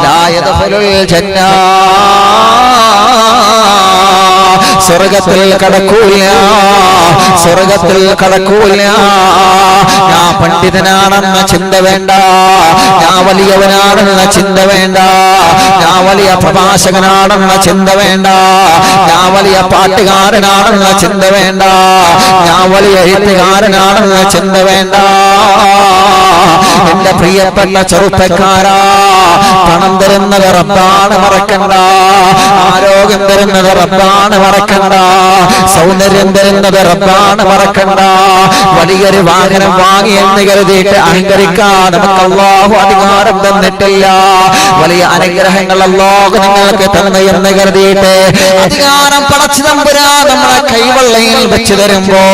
ലാ യദ്ഖുലുൽ ജന്ന, സ്വർഗത്തിൽ കടക്കൂല, സ്വർഗത്തിൽ കടക്കൂല. ഞാൻ പണ്ഡിതനാണെന്ന ചിന്ത വേണ്ട, ഞാൻ വലിയവനാണെന്ന ചിന്ത വേണ്ട, ഞാൻ വലിയ പ്രഭാഷകനാണെന്ന ചിന്ത വേണ്ട, ഞാൻ വലിയ പാട്ടുകാരനാണെന്ന ചിന്ത വേണ്ട, ഞാൻ വലിയ എഴുത്തുകാരനാണെന്ന ചിന്ത വേണ്ട. എന്റെ പ്രിയപ്പെട്ട ചെറുപ്പക്കാരാ, പണം തരുന്നത് റബ്ബാണ് മറക്കണ്ട, ആരോഗ്യം തരുന്നത് റബ്ബാണ് മറക്കണ്ട, സൗന്ദര്യം തരുന്നത് റബ്ബാണ് മറക്കണ്ട. വലിയൊരു വാഹനം വാങ്ങി എന്ന് കരുതിയിട്ട് അഹങ്കരിക്കാൻ നമുക്ക് അല്ലാഹു അധികാരം തന്നിട്ടില്ല. വലിയ അനുഗ്രഹങ്ങൾ അല്ലാഹു നിങ്ങൾക്ക് തന്നു എന്ന് കരുതിയിട്ട് അധികാരം പടച്ചു തമ്പുരാൻ നമ്മളെ കൈവെള്ളയിൽ വെച്ച് തരുമ്പോ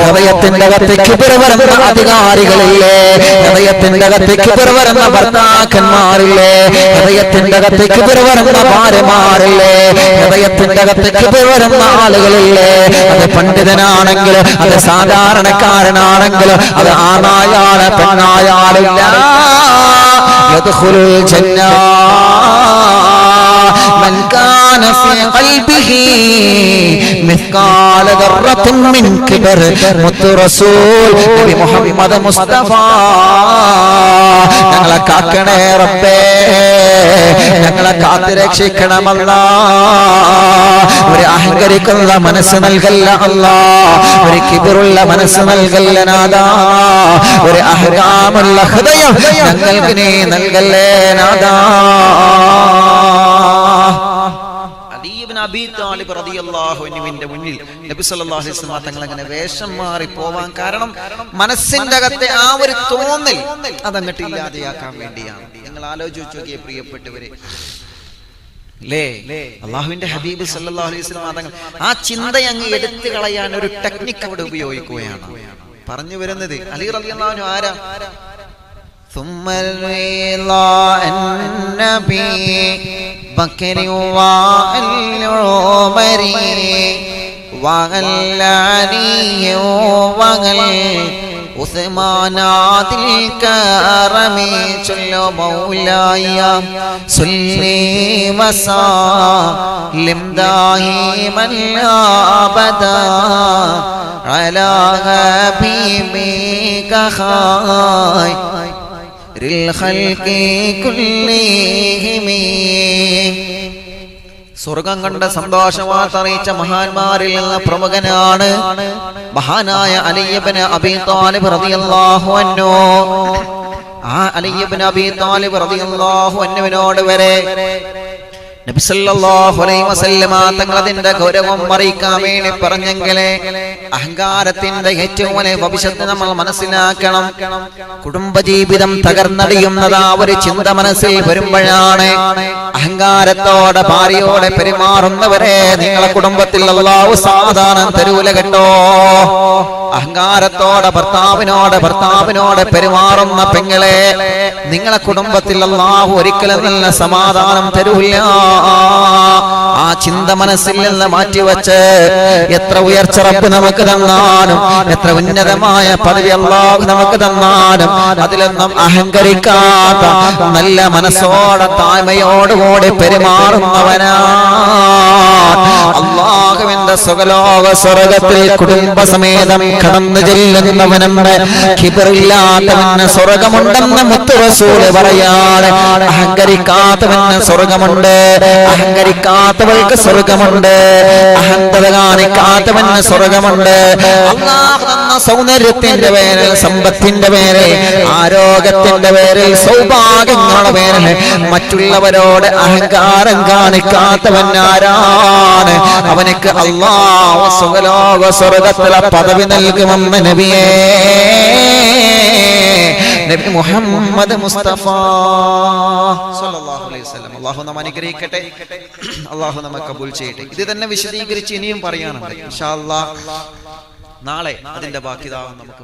ഹൃദയത്തിന്റെ അകത്തേക്ക് വരുന്ന അധികാരികളില്ലേ, ഹൃദയത്തിന്റെ അകത്തേക്ക് വരുന്ന ഭർത്താക്കന്മാരില്ലേ, ഹൃദയത്തിന്റെ അകത്തേക്ക് വരുന്ന ഭാര്യമാരില്ലേ, ഹൃദയത്തിന്റെ അകത്തേക്ക് വരുന്ന ആളുകളില്ലേ. അത് പണ്ഡിതനാണെങ്കിലും അത് സാധാരണക്കാരനാണെങ്കിലും അത് ആണായാലും പെണ്ണായാലില്ല, യദ്ഖുലുൽ ജന്ന മൻ കാന ഫീ ഖൽബിഹി മിസ്കാല ദർറത്തിൻ മിൻ കിബർ. മുത്തു റസൂൽ നബി മുഹമ്മദ് മുസ്തഫ ഞങ്ങളെ കാക്കണേ റബ്ബേ, ഞങ്ങളെ കാത്തുരക്ഷിക്കണമല്ലാ. ഒരു അഹങ്കരിക്കുന്ന മനസ്സ് നൽകല്ല അല്ലാ, ഒരു കിബറുള്ള മനസ്സ് നൽകല്ല നാഥാ, ഒരു അഹങ്കാരമുള്ള ഹൃദയം ഞങ്ങൾക്ക് നീ നൽകല്ലേ നാഥാ. അബീ താലിബ് റളിയല്ലാഹു അൻഹുവിന്റെ മുന്നിൽ നബി സല്ലല്ലാഹു അലൈഹി വസല്ലം തങ്ങൾ അങ്ങനെ വേഷം മാറി പോവാൻ കാരണം മനസ്സിന്റെ അകത്തെ ആ ഒരു തോന്നൽ അതങ്ങട്ട് ഇല്ലാതെയാക്കാൻ വേണ്ടിയാണ്. നിങ്ങൾ ആലോചിച്ചു നോക്കിയേ പ്രിയപ്പെട്ടവരെ, അള്ളാഹുവിന്റെ ഹബീബ് സല്ലല്ലാഹു അലൈഹി വസല്ലം തങ്ങൾ ആ ചിന്ത അങ്ങ് എടുത്തു കളയാൻ ഒരു ടെക്നിക്ക് അവിടെ ഉപയോഗിക്കുകയാണ്. പറഞ്ഞു വരുന്നത് അലി റളിയല്ലാഹു അൻഹു ആരാ? ثم الرضا النبي بكر والعمر والعلي والعثمان ذي الكرم صل مولاي صل وسلم دائما ابدا على حبيبك خير സ്വർഗം കണ്ട സന്തോഷവാർത്ത അറിയിച്ച മഹാന്മാരിൽ നിന്ന് പ്രമുഖനാണ് മഹാനായ അലി ഇബ്നു അബീ താലിബ് റളിയല്ലാഹു അൻഹു. ആ അലി ഇബ്നു അബീ താലിബ് റളിയല്ലാഹു അൻഹുവിനോട് വരെ നബി സല്ലല്ലാഹു അലൈഹി വസല്ലമ തങ്ങൾ അതിന്റെ ഗൗരവം അറിയിക്കാൻ വേണ്ടി പറഞ്ഞെങ്കിലേ അഹങ്കാരത്തിന്റെ ഏറ്റവും വലിയ ഭവിഷ്യത്ത് നമ്മൾ മനസ്സിലാക്കണം. കുടുംബജീവിതം തകർന്നടിയുന്നത് ആ ഒരു ചിന്ത മനസ്സിൽ വരുമ്പോഴാണ്. അഹങ്കാരത്തോടെ ഭാര്യയോടെ പെരുമാറുന്നവരെ നിങ്ങളെ കുടുംബത്തിൽ അല്ലാഹു സാധാരണ തരൂല കേട്ടോ. അഹങ്കാരത്തോടെ ഭർത്താവിനോട് പെരുമാറുന്ന പെങ്ങളെ നിങ്ങളെ കുടുംബത്തിൽ അല്ലാഹു ഒരിക്കലും നല്ല സമാധാനം തരൂല്ല. ആ ചിന്ത മനസ്സിൽ നിന്ന് മാറ്റിവെച്ച് എത്ര ഉയർച്ച റബ്ബ് നമുക്ക് തന്നാലും, എത്ര ഉന്നതമായ പദവി അല്ലാഹു നമുക്ക് തന്നാലും അതിലൊന്നും അഹങ്കരിക്കാത്ത നല്ല മനസ്സോടെ താഴ്മയോടുകൂടി പെരുമാറുന്നവനാ അല്ലാഹുവിന്റെ സുഖലോക സ്വർഗത്തിൽ കുടുംബസമേതം കടന്നു ചെല്ലുന്നവനെന്ന്. കിബറില്ലാത്തവന് സ്വർഗമുണ്ടെന്ന് മുത്തു റസൂല് പറയാണ്. അഹങ്കരിക്കാത്തവന് സ്വർഗമുണ്ട്, അഹങ്കരിക്കാത്തവൾക്ക് സ്വർഗമുണ്ട്, അഹന്തത കാണിക്കാത്തവന് സ്വർഗമുണ്ട്. അല്ലാഹു തന്ന സൗന്ദര്യത്തിന്റെ പേരിൽ, സമ്പത്തിന്റെ പേരിൽ, ആരോഗ്യത്തിന്റെ പേരിൽ, സൗഭാഗ്യങ്ങളുടെ പേരിൽ മറ്റുള്ളവരോട് അഹങ്കാരം കാണിക്കാത്തവൻ ആരാണ്? അവനക്ക് അല്ലാഹു സുഖലോക സ്വർഗത്തിലെ പദവി നൽകുമെന്ന് നബിയേ നബി മുഹമ്മദ് മുസ്തഫ സല്ലല്ലാഹു അലൈഹി വസല്ലം. അല്ലാഹു നമ്മെ അനുഗ്രഹിക്കട്ടെ, അല്ലാഹു നമ്മെ കബൂൽ ചെയ്യട്ടെ. ഇത് തന്നെ വിശദീകരിച്ച് ഇനിയും പറയാനുണ്ട് ഇൻഷാ അല്ലാഹ്. നാളെ അതിന്റെ ബാക്കി നമുക്ക്